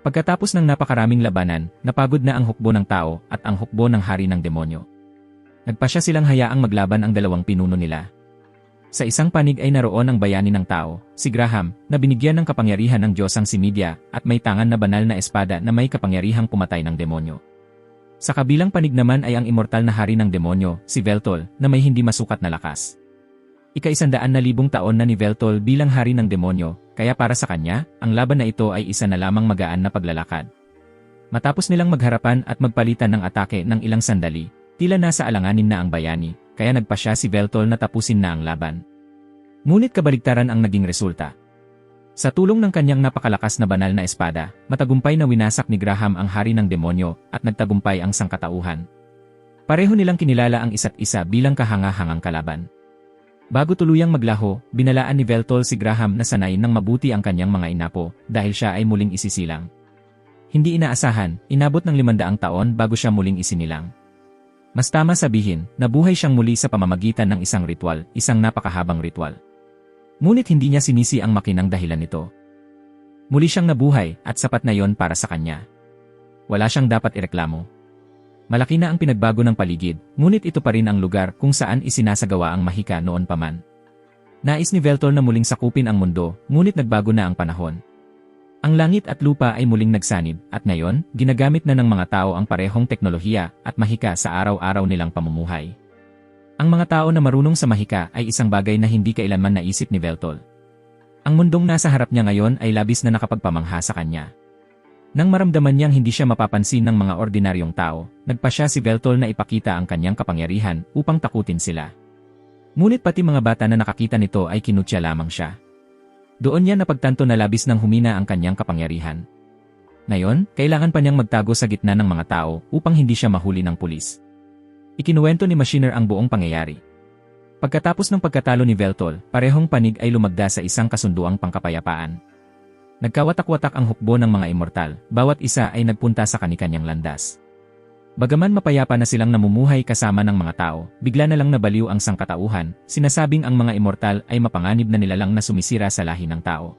Pagkatapos ng napakaraming labanan, napagod na ang hukbo ng tao at ang hukbo ng hari ng demonyo. Nagpasya silang hayaang maglaban ang dalawang pinuno nila. Sa isang panig ay naroon ang bayani ng tao, si Graham, na binigyan ng kapangyarihan ng Diyos ang si Media at may tangan na banal na espada na may kapangyarihang pumatay ng demonyo. Sa kabilang panig naman ay ang immortal na hari ng demonyo, si Veltol, na may hindi masukat na lakas. Ika-100,000 taon na ni Veltol bilang hari ng demonyo, kaya para sa kanya, ang laban na ito ay isa na lamang magaan na paglalakad. Matapos nilang magharapan at magpalitan ng atake ng ilang sandali, tila nasa alanganin na ang bayani, kaya nagpasya si Veltol na tapusin na ang laban. Ngunit kabaligtaran ang naging resulta. Sa tulong ng kanyang napakalakas na banal na espada, matagumpay na winasak ni Graham ang hari ng demonyo at nagtagumpay ang sangkatauhan. Pareho nilang kinilala ang isa't isa bilang kahanga-hangang kalaban. Bago tuluyang maglaho, binalaan ni Veltol si Graham na sanayin ng mabuti ang kanyang mga inapo dahil siya ay muling isisilang. Hindi inaasahan, inabot ng 500 taon bago siya muling isinilang. Mas tama sabihin, nabuhay siyang muli sa pamamagitan ng isang ritual, isang napakahabang ritual. Ngunit hindi niya sinisi ang makinang dahilan nito. Muli siyang nabuhay at sapat na yon para sa kanya. Wala siyang dapat ireklamo. Malaki na ang pinagbago ng paligid, ngunit ito pa rin ang lugar kung saan isinasagawa ang mahika noon pa man. Nais ni Veltol na muling sakupin ang mundo, ngunit nagbago na ang panahon. Ang langit at lupa ay muling nagsanib, at ngayon, ginagamit na ng mga tao ang parehong teknolohiya at mahika sa araw-araw nilang pamumuhay. Ang mga tao na marunong sa mahika ay isang bagay na hindi kailanman naisip ni Veltol. Ang mundong nasa harap niya ngayon ay labis na nakapagpamangha sa kanya. Nang maramdaman niyang hindi siya mapapansin ng mga ordinaryong tao, nagpasya si Veltol na ipakita ang kanyang kapangyarihan upang takutin sila. Ngunit pati mga bata na nakakita nito ay kinutya lamang siya. Doon niya napagtanto na labis nang humina ang kanyang kapangyarihan. Ngayon, kailangan pa niyang magtago sa gitna ng mga tao upang hindi siya mahuli ng pulis. Ikinuwento ni Machiner ang buong pangyayari. Pagkatapos ng pagkatalo ni Veltol, parehong panig ay lumagda sa isang kasunduang pangkapayapaan. Nagkawatak-watak ang hukbo ng mga immortal, bawat isa ay nagpunta sa kani-kanyang landas. Bagaman mapayapa na silang namumuhay kasama ng mga tao, bigla na lang nabaliw ang sangkatauhan, sinasabing ang mga immortal ay mapanganib na nilalang na sumisira sa lahi ng tao.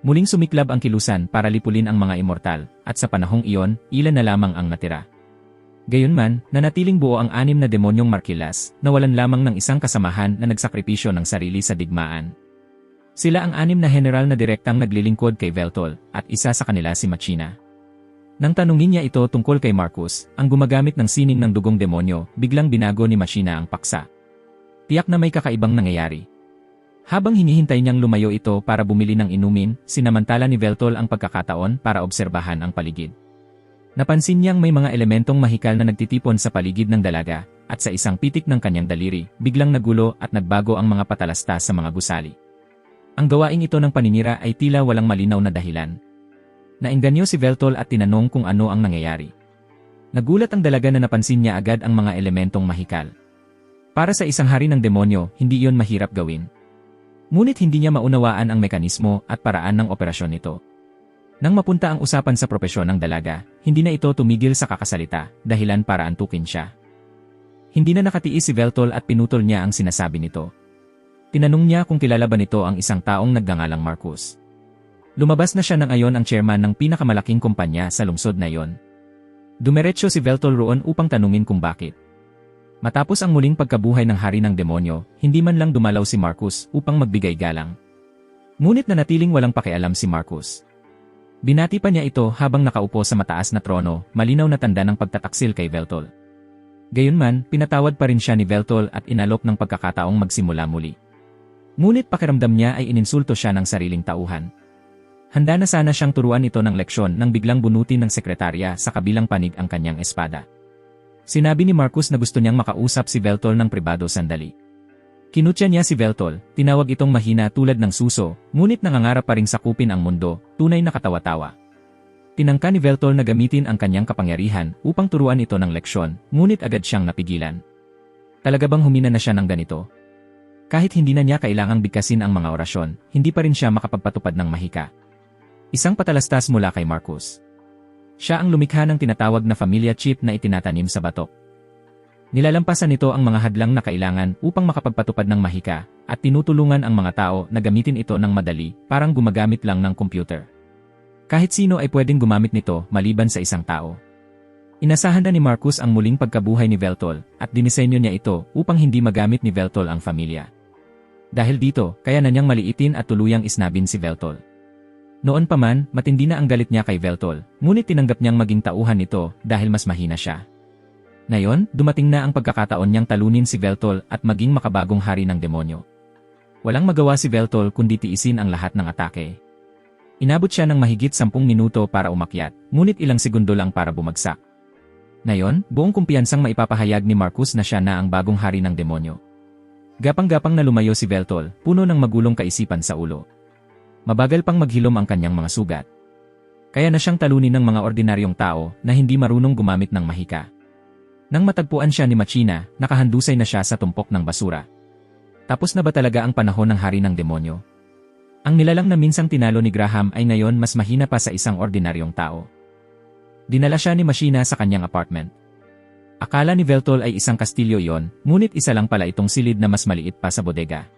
Muling sumiklab ang kilusan para lipulin ang mga immortal, at sa panahong iyon, ilan na lamang ang natira. Gayunman, nanatiling buo ang 6 na demonyong Markilas, nawalan lamang ng isang kasamahan na nagsakripisyo ng sarili sa digmaan. Sila ang 6 na general na direktang naglilingkod kay Veltol, at isa sa kanila si Machina. Nang tanungin niya ito tungkol kay Marcus, ang gumagamit ng sining ng dugong demonyo, biglang binago ni Machina ang paksa. Tiyak na may kakaibang nangyayari. Habang hinihintay niyang lumayo ito para bumili ng inumin, sinamantala ni Veltol ang pagkakataon para obserbahan ang paligid. Napansin niyang may mga elementong mahikal na nagtitipon sa paligid ng dalaga, at sa isang pitik ng kanyang daliri, biglang nagulo at nagbago ang mga patalasta sa mga gusali. Ang gawaing ito ng paninira ay tila walang malinaw na dahilan. Naengganyo si Veltol at tinanong kung ano ang nangyayari. Nagulat ang dalaga na napansin niya agad ang mga elementong mahikal. Para sa isang hari ng demonyo, hindi iyon mahirap gawin. Ngunit hindi niya maunawaan ang mekanismo at paraan ng operasyon nito. Nang mapunta ang usapan sa propesyon ng dalaga, hindi na ito tumigil sa kakasalita, dahilan para antukin siya. Hindi na nakatiis si Veltol at pinutol niya ang sinasabi nito. Tinanong niya kung kilala ba nito ang isang taong nagngangalang Marcus. Lumabas na siya ng ayon ang chairman ng pinakamalaking kumpanya sa lungsod na iyon. Dumiretso si Veltol roon upang tanungin kung bakit. Matapos ang muling pagkabuhay ng hari ng demonyo, hindi man lang dumalaw si Marcus upang magbigay galang. Ngunit nanatiling walang pakialam si Marcus. Binati pa niya ito habang nakaupo sa mataas na trono, malinaw na tanda ng pagtataksil kay Veltol. Gayunman, pinatawad pa rin siya ni Veltol at inalok ng pagkakataong magsimula muli. Ngunit pakiramdam niya ay ininsulto siya ng sariling tauhan. Handa na sana siyang turuan ito ng leksyon nang biglang bunutin ng sekretarya sa kabilang panig ang kanyang espada. Sinabi ni Marcus na gusto niyang makausap si Veltol ng pribado sandali. Kinutya niya si Veltol, tinawag itong mahina tulad ng suso, ngunit nangangarap pa ring sakupin ang mundo, tunay na katawa-tawa. Tinangka ni Veltol na gamitin ang kanyang kapangyarihan upang turuan ito ng leksyon, ngunit agad siyang napigilan. Talaga bang humina na siya ng ganito? Kahit hindi na niya kailangang bigkasin ang mga orasyon, hindi pa rin siya makapagpatupad ng mahika. Isang patalastas mula kay Marcus. Siya ang lumikha ng tinatawag na familia chip na itinatanim sa batok. Nilalampasan nito ang mga hadlang na kailangan upang makapagpatupad ng mahika, at tinutulungan ang mga tao na gamitin ito ng madali, parang gumagamit lang ng computer. Kahit sino ay pwedeng gumamit nito maliban sa isang tao. Inasahan na ni Marcus ang muling pagkabuhay ni Veltol at dinisenyo niya ito upang hindi magamit ni Veltol ang pamilya. Dahil dito, kaya na niyang maliitin at tuluyang isnabin si Veltol. Noon pa man, matindi na ang galit niya kay Veltol, ngunit tinanggap niyang maging tauhan nito dahil mas mahina siya. Ngayon, dumating na ang pagkakataon niyang talunin si Veltol at maging makabagong hari ng demonyo. Walang magawa si Veltol kundi tiisin ang lahat ng atake. Inabot siya ng mahigit 10 minuto para umakyat, ngunit ilang segundo lang para bumagsak. Ngayon, buong kumpiyansang maipapahayag ni Marcus na siya na ang bagong hari ng demonyo. Gapang-gapang na lumayo si Veltol, puno ng magulong kaisipan sa ulo. Mabagal pang maghilom ang kanyang mga sugat. Kaya na siyang talunin ng mga ordinaryong tao na hindi marunong gumamit ng mahika. Nang matagpuan siya ni Machina, nakahandusay na siya sa tumpok ng basura. Tapos na ba talaga ang panahon ng hari ng demonyo? Ang nilalang na minsang tinalo ni Graham ay ngayon mas mahina pa sa isang ordinaryong tao. Dinala siya ni Machina sa kanyang apartment. Akala ni Veltol ay isang kastilyo iyon, ngunit isa lang pala itong silid na mas maliit pa sa bodega.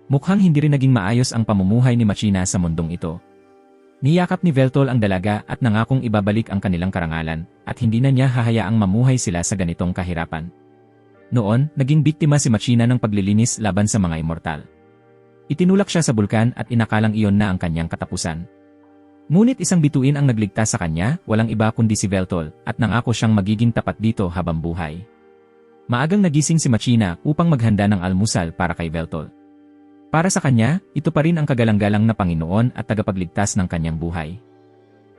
Mukhang hindi rin naging maayos ang pamumuhay ni Machina sa mundong ito. Niyakap ni Veltol ang dalaga at nangakong ibabalik ang kanilang karangalan, at hindi na niya hahayaang mamuhay sila sa ganitong kahirapan. Noon, naging biktima si Machina ng paglilinis laban sa mga immortal. Itinulak siya sa bulkan at inakalang iyon na ang kanyang katapusan. Ngunit isang bituin ang nagligtas sa kanya, walang iba kundi si Veltol, at nangako siyang magiging tapat dito habang buhay. Maagang nagising si Machina upang maghanda ng almusal para kay Veltol. Para sa kanya, ito pa rin ang kagalang-galang na Panginoon at tagapagligtas ng kanyang buhay.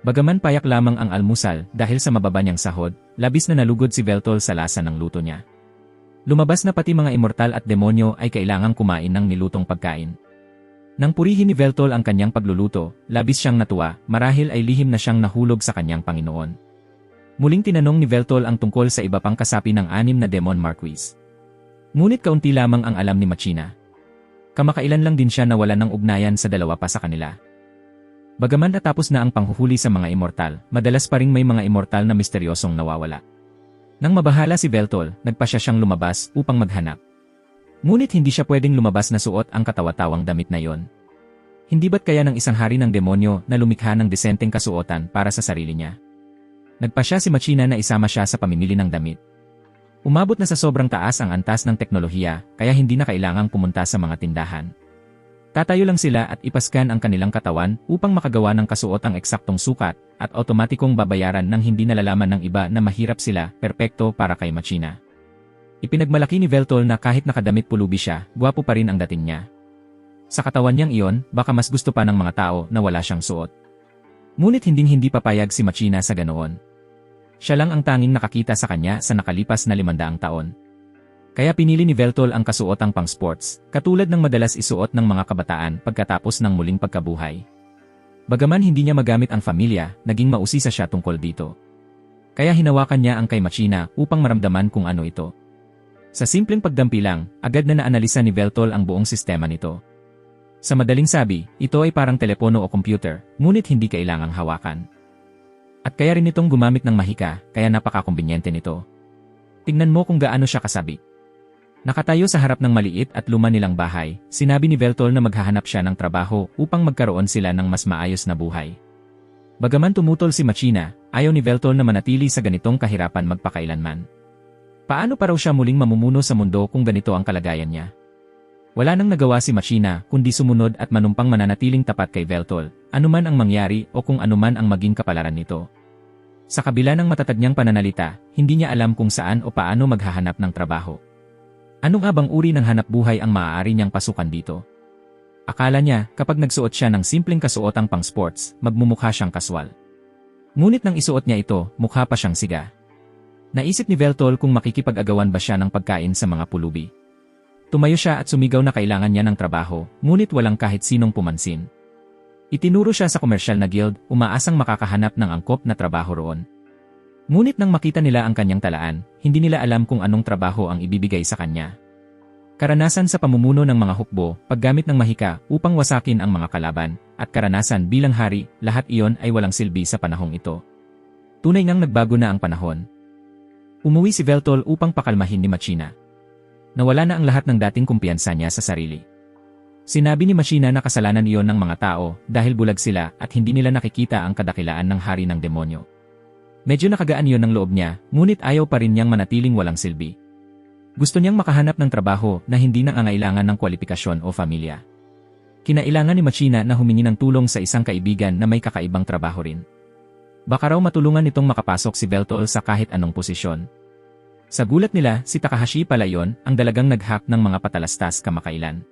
Bagaman payak lamang ang almusal dahil sa mababa niyang sahod, labis na nalugod si Veltol sa lasa ng luto niya. Lumabas na pati mga immortal at demonyo ay kailangang kumain ng nilutong pagkain. Nang purihin ni Veltol ang kanyang pagluluto, labis siyang natuwa, marahil ay lihim na siyang nahulog sa kanyang Panginoon. Muling tinanong ni Veltol ang tungkol sa iba pang kasapi ng 6 na Demon Marquis. Ngunit kaunti lamang ang alam ni Machina. Kamakailan lang din siya nawalan ng ugnayan sa dalawa pa sa kanila. Bagaman natapos na ang panghuhuli sa mga immortal, madalas pa ring may mga immortal na misteryosong nawawala. Nang mabahala si Veltol, nagpasya siyang lumabas upang maghanap. Ngunit hindi siya pwedeng lumabas na suot ang katawa-tawang damit na yon. Hindi ba't kaya ng isang hari ng demonyo na lumikha ng desenteng kasuotan para sa sarili niya? Nagpasya si Machina na isama siya sa pamimili ng damit. Umabot na sa sobrang taas ang antas ng teknolohiya, kaya hindi na kailangang pumunta sa mga tindahan. Tatayo lang sila at ipaskan ang kanilang katawan upang makagawa ng kasuotang eksaktong sukat at otomatikong babayaran nang hindi nalalaman ng iba na mahirap sila, perpekto para kay Machina. Ipinagmalaki ni Veltol na kahit nakadamit pulubi siya, gwapo pa rin ang dating niya. Sa katawan niyang iyon, baka mas gusto pa ng mga tao na wala siyang suot. Ngunit hindi papayag si Machina sa ganoon. Siya lang ang tanging nakakita sa kanya sa nakalipas na 500 taon. Kaya pinili ni Veltol ang kasuotang pang-sports, katulad ng madalas isuot ng mga kabataan pagkatapos ng muling pagkabuhay. Bagaman hindi niya magamit ang pamilya, naging mausisa siya tungkol dito. Kaya hinawakan niya ang kay Machina upang maramdaman kung ano ito. Sa simpleng pagdampi lang, agad na naanalisa ni Veltol ang buong sistema nito. Sa madaling sabi, ito ay parang telepono o computer, ngunit hindi kailangang hawakan. At kaya rin itong gumamit ng mahika, kaya napakakumbinyente nito. Tingnan mo kung gaano siya kasabik. Nakatayo sa harap ng maliit at luma nilang bahay, sinabi ni Veltol na maghahanap siya ng trabaho upang magkaroon sila ng mas maayos na buhay. Bagaman tumutol si Machina, ayaw ni Veltol na manatili sa ganitong kahirapan magpakailanman. Paano pa raw siya muling mamumuno sa mundo kung ganito ang kalagayan niya? Wala nang nagawa si Machina kundi sumunod at manumpang mananatiling tapat kay Veltol, anuman ang mangyari o kung anuman ang maging kapalaran nito. Sa kabila ng matatag niyang pananalita, hindi niya alam kung saan o paano maghahanap ng trabaho. Anong abang uri ng hanap buhay ang maaari niyang pasukan dito? Akala niya, kapag nagsuot siya ng simpleng kasuotang pang-sports, magmumukha siyang kaswal. Ngunit nang isuot niya ito, mukha pa siyang siga. Naisip ni Veltol kung makikipag-agawan ba siya ng pagkain sa mga pulubi. Tumayo siya at sumigaw na kailangan niya ng trabaho, ngunit walang kahit sinong pumansin. Itinuro siya sa komersyal na guild, umaasang makakahanap ng angkop na trabaho roon. Ngunit nang makita nila ang kanyang talaan, hindi nila alam kung anong trabaho ang ibibigay sa kanya. Karanasan sa pamumuno ng mga hukbo, paggamit ng mahika upang wasakin ang mga kalaban, at karanasan bilang hari, lahat iyon ay walang silbi sa panahong ito. Tunay ngang nagbago na ang panahon. Umuwi si Veltol upang pakalmahin ni Machina. Nawala na ang lahat ng dating kumpiyansa niya sa sarili. Sinabi ni Machina na kasalanan iyon ng mga tao dahil bulag sila at hindi nila nakikita ang kadakilaan ng hari ng demonyo. Medyo nakagaan iyon ng loob niya, ngunit ayaw pa rin niyang manatiling walang silbi. Gusto niyang makahanap ng trabaho na hindi nangangailangan ng kwalifikasyon o pamilya. Kinailangan ni Machina na humingi ng tulong sa isang kaibigan na may kakaibang trabaho rin. Baka raw matulungan nitong makapasok si Veltol sa kahit anong posisyon. Sa gulat nila, si Takahashi pala iyon ang dalagang nag-hack ng mga patalastas kamakailan.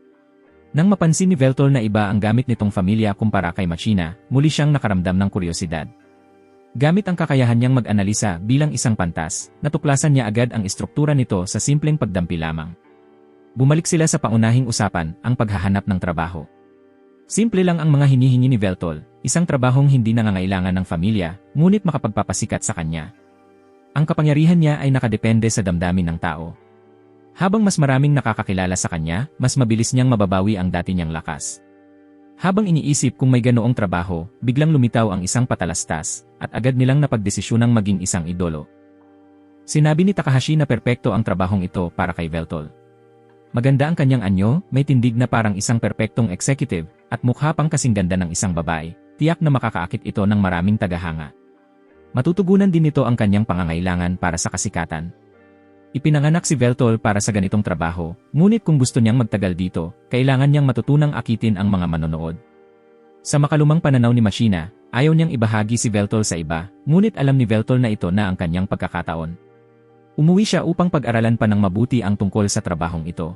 Nang mapansin ni Veltol na iba ang gamit nitong pamilya kumpara kay Machina, muli siyang nakaramdam ng kuryosidad. Gamit ang kakayahan niyang mag-analisa bilang isang pantas, natuklasan niya agad ang istruktura nito sa simpleng pagdampi lamang. Bumalik sila sa paunahing usapan, ang paghahanap ng trabaho. Simple lang ang mga hinihingi ni Veltol, isang trabahong hindi nangangailangan ng pamilya, ngunit makapagpapasikat sa kanya. Ang kapangyarihan niya ay nakadepende sa damdamin ng tao. Habang mas maraming nakakakilala sa kanya, mas mabilis niyang mababawi ang dati niyang lakas. Habang iniisip kung may ganoong trabaho, biglang lumitaw ang isang patalastas, at agad nilang napagdesisyunang maging isang idolo. Sinabi ni Takahashi na perpekto ang trabahong ito para kay Veltol. Maganda ang kanyang anyo, may tindig na parang isang perpektong executive, at mukha pang kasing ganda ng isang babae, tiyak na makakaakit ito ng maraming tagahanga. Matutugunan din nito ang kanyang pangangailangan para sa kasikatan. Ipinanganak si Veltol para sa ganitong trabaho, ngunit kung gusto niyang magtagal dito, kailangan niyang matutunang akitin ang mga manonood. Sa makalumang pananaw ni Machina, ayaw niyang ibahagi si Veltol sa iba, ngunit alam ni Veltol na ito na ang kanyang pagkakataon. Umuwi siya upang pag-aralan pa ng mabuti ang tungkol sa trabahong ito.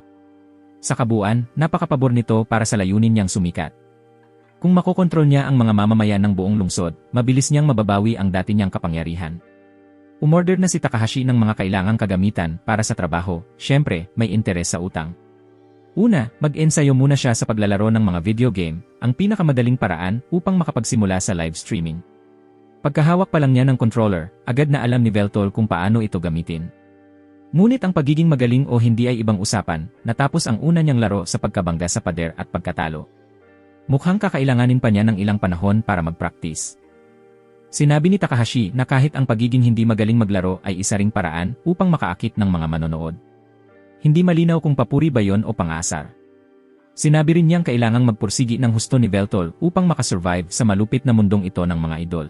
Sa kabuuan, napakapabor nito para sa layunin niyang sumikat. Kung makokontrol niya ang mga mamamayan ng buong lungsod, mabilis niyang mababawi ang dati niyang kapangyarihan. Umorder na si Takahashi ng mga kailangang kagamitan para sa trabaho, syempre, may interes sa utang. Una, mag-ensayo muna siya sa paglalaro ng mga video game, ang pinakamadaling paraan upang makapagsimula sa live streaming. Pagkahawak pa lang niya ng controller, agad na alam ni Veltol kung paano ito gamitin. Ngunit ang pagiging magaling o hindi ay ibang usapan, natapos ang una niyang laro sa pagkabangga sa pader at pagkatalo. Mukhang kakailanganin pa niya ng ilang panahon para mag-practice. Sinabi ni Takahashi na kahit ang pagiging hindi magaling maglaro ay isa ring paraan upang makaakit ng mga manonood. Hindi malinaw kung papuri ba yon o pang-asar. Sinabi rin niyang kailangang magpursigi ng husto ni Veltol upang makasurvive sa malupit na mundong ito ng mga idol.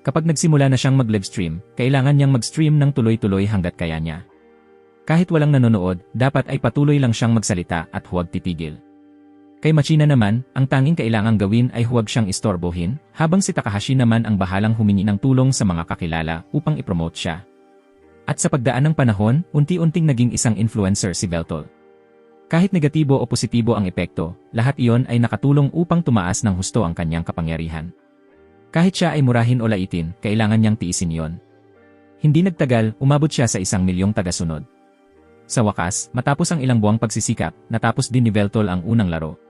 Kapag nagsimula na siyang mag-livestream, kailangan niyang mag-stream ng tuloy-tuloy hanggat kaya niya. Kahit walang nanonood, dapat ay patuloy lang siyang magsalita at huwag titigil. Kay Machina naman, ang tanging kailangang gawin ay huwag siyang istorbohin, habang si Takahashi naman ang bahalang humingi ng tulong sa mga kakilala upang ipromote siya. At sa pagdaan ng panahon, unti-unting naging isang influencer si Veltol. Kahit negatibo o positibo ang epekto, lahat iyon ay nakatulong upang tumaas ng husto ang kanyang kapangyarihan. Kahit siya ay murahin o laitin, kailangan niyang tiisin iyon. Hindi nagtagal, umabot siya sa 1,000,000 tagasunod. Sa wakas, matapos ang ilang buwang pagsisikap, natapos din ni Veltol ang unang laro.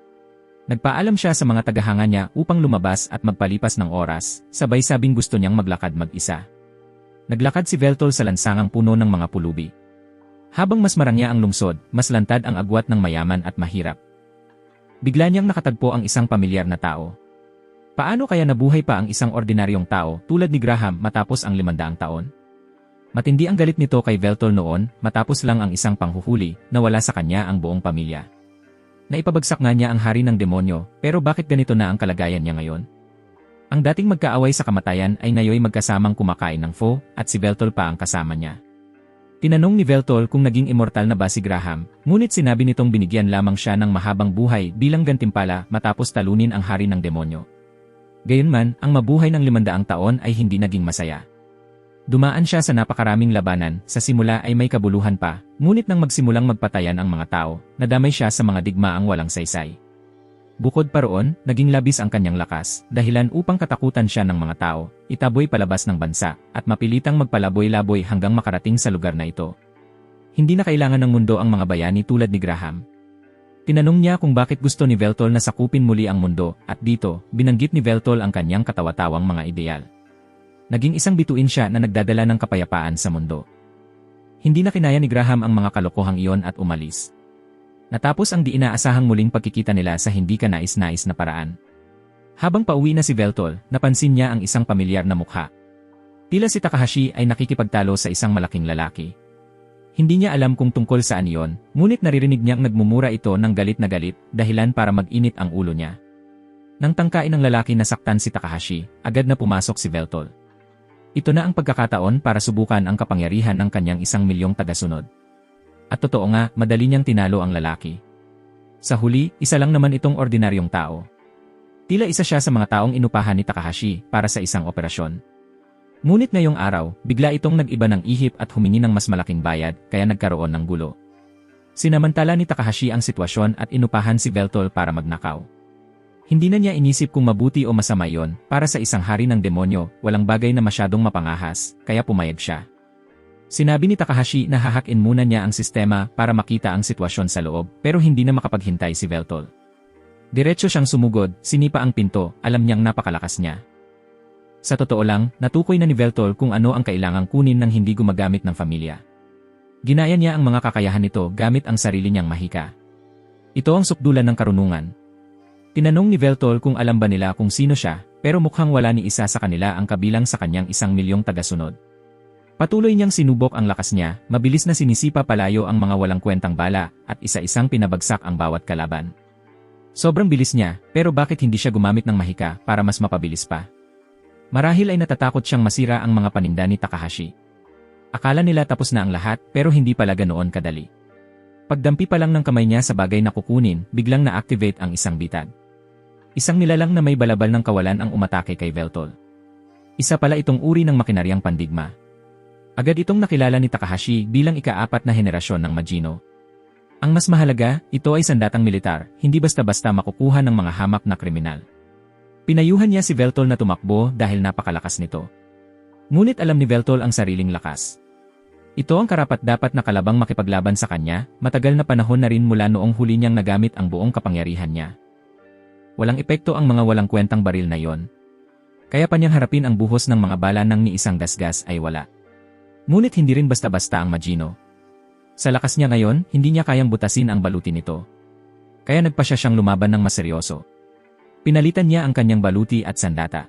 Nagpaalam siya sa mga tagahanga niya upang lumabas at magpalipas ng oras, sabay sabing gusto niyang maglakad mag-isa. Naglakad si Veltol sa lansangang puno ng mga pulubi. Habang mas marangya ang lungsod, mas lantad ang agwat ng mayaman at mahirap. Bigla niyang nakatagpo ang isang pamilyar na tao. Paano kaya nabuhay pa ang isang ordinaryong tao tulad ni Graham matapos ang 500 taon? Matindi ang galit nito kay Veltol noon, matapos lang ang isang panghuhuli, nawala sa kanya ang buong pamilya. Naipabagsak nga niya ang hari ng demonyo, pero bakit ganito na ang kalagayan niya ngayon? Ang dating magkaaway sa kamatayan ay ngayoy magkasamang kumakain ng pho, at si Veltol pa ang kasama niya. Tinanong ni Veltol kung naging immortal na ba si Graham, ngunit sinabi nitong binigyan lamang siya ng mahabang buhay bilang gantimpala matapos talunin ang hari ng demonyo. Gayunman, ang mabuhay ng 500 taon ay hindi naging masaya. Dumaan siya sa napakaraming labanan, sa simula ay may kabuluhan pa, ngunit nang magsimulang magpatayan ang mga tao, nadamay siya sa mga digmaang walang saysay. Bukod pa roon, naging labis ang kanyang lakas, dahilan upang katakutan siya ng mga tao, itaboy palabas ng bansa, at mapilitang magpalaboy-laboy hanggang makarating sa lugar na ito. Hindi na kailangan ng mundo ang mga bayani tulad ni Graham. Tinanong niya kung bakit gusto ni Veltol na sakupin muli ang mundo, at dito, binanggit ni Veltol ang kanyang katawa-tawang mga ideal. Naging isang bituin siya na nagdadala ng kapayapaan sa mundo. Hindi na kinaya ni Graham ang mga kalokohang iyon at umalis. Natapos ang di inaasahang muling pagkikita nila sa hindi kanais-nais na paraan. Habang pauwi na si Veltol, napansin niya ang isang pamilyar na mukha. Tila si Takahashi ay nakikipagtalo sa isang malaking lalaki. Hindi niya alam kung tungkol saan iyon, ngunit naririnig niyang nagmumura ito ng galit na galit, dahilan para mag-init ang ulo niya. Nang tangkain ng lalaki na saktan si Takahashi, agad na pumasok si Veltol. Ito na ang pagkakataon para subukan ang kapangyarihan ng kanyang 1,000,000 tagasunod. At totoo nga, madali niyang tinalo ang lalaki. Sa huli, isa lang naman itong ordinaryong tao. Tila isa siya sa mga taong inupahan ni Takahashi para sa isang operasyon. Ngunit ngayong araw, bigla itong nag-iba ng ihip at humingi ng mas malaking bayad, kaya nagkaroon ng gulo. Sinamantala ni Takahashi ang sitwasyon at inupahan si Veltol para magnakaw. Hindi na niya inisip kung mabuti o masama yon, para sa isang hari ng demonyo, walang bagay na masyadong mapangahas, kaya pumayag siya. Sinabi ni Takahashi na hahakin muna niya ang sistema para makita ang sitwasyon sa loob, pero hindi na makapaghintay si Veltol. Diretso siyang sumugod, sinipa ang pinto, alam niyang napakalakas niya. Sa totoo lang, natukoy na ni Veltol kung ano ang kailangang kunin ng hindi gumagamit ng pamilya. Ginaya niya ang mga kakayahan nito gamit ang sarili niyang mahika. Ito ang sukdulan ng karunungan. Tinanong ni Veltol kung alam ba nila kung sino siya, pero mukhang wala ni isa sa kanila ang kabilang sa kanyang 1,000,000 tagasunod. Patuloy niyang sinubok ang lakas niya, mabilis na sinisipa palayo ang mga walang kwentang bala, at isa-isang pinabagsak ang bawat kalaban. Sobrang bilis niya, pero bakit hindi siya gumamit ng mahika para mas mapabilis pa? Marahil ay natatakot siyang masira ang mga paninda ni Takahashi. Akala nila tapos na ang lahat, pero hindi pala ganoon kadali. Pagdampi pa lang ng kamay niya sa bagay na kukunin, biglang na-activate ang isang bitag. Isang nilalang na may balabal ng kawalan ang umatake kay Veltol. Isa pala itong uri ng makinaryang pandigma. Agad itong nakilala ni Takahashi bilang ika-4 na henerasyon ng Majino. Ang mas mahalaga, ito ay sandatang militar, hindi basta-basta makukuha ng mga hamak na kriminal. Pinayuhan niya si Veltol na tumakbo dahil napakalakas nito. Ngunit alam ni Veltol ang sariling lakas. Ito ang karapat-dapat na kalabang makipaglaban sa kanya, matagal na panahon na rin mula noong huli niyang nagamit ang buong kapangyarihan niya. Walang epekto ang mga walang kwentang baril na yon. Kaya pa niyang harapin ang buhos ng mga bala nang ni isang gasgas ay wala. Ngunit hindi rin basta-basta ang Majino. Sa lakas niya ngayon, hindi niya kayang butasin ang baluti nito. Kaya nagpa siyang lumaban ng maseryoso. Pinalitan niya ang kanyang baluti at sandata.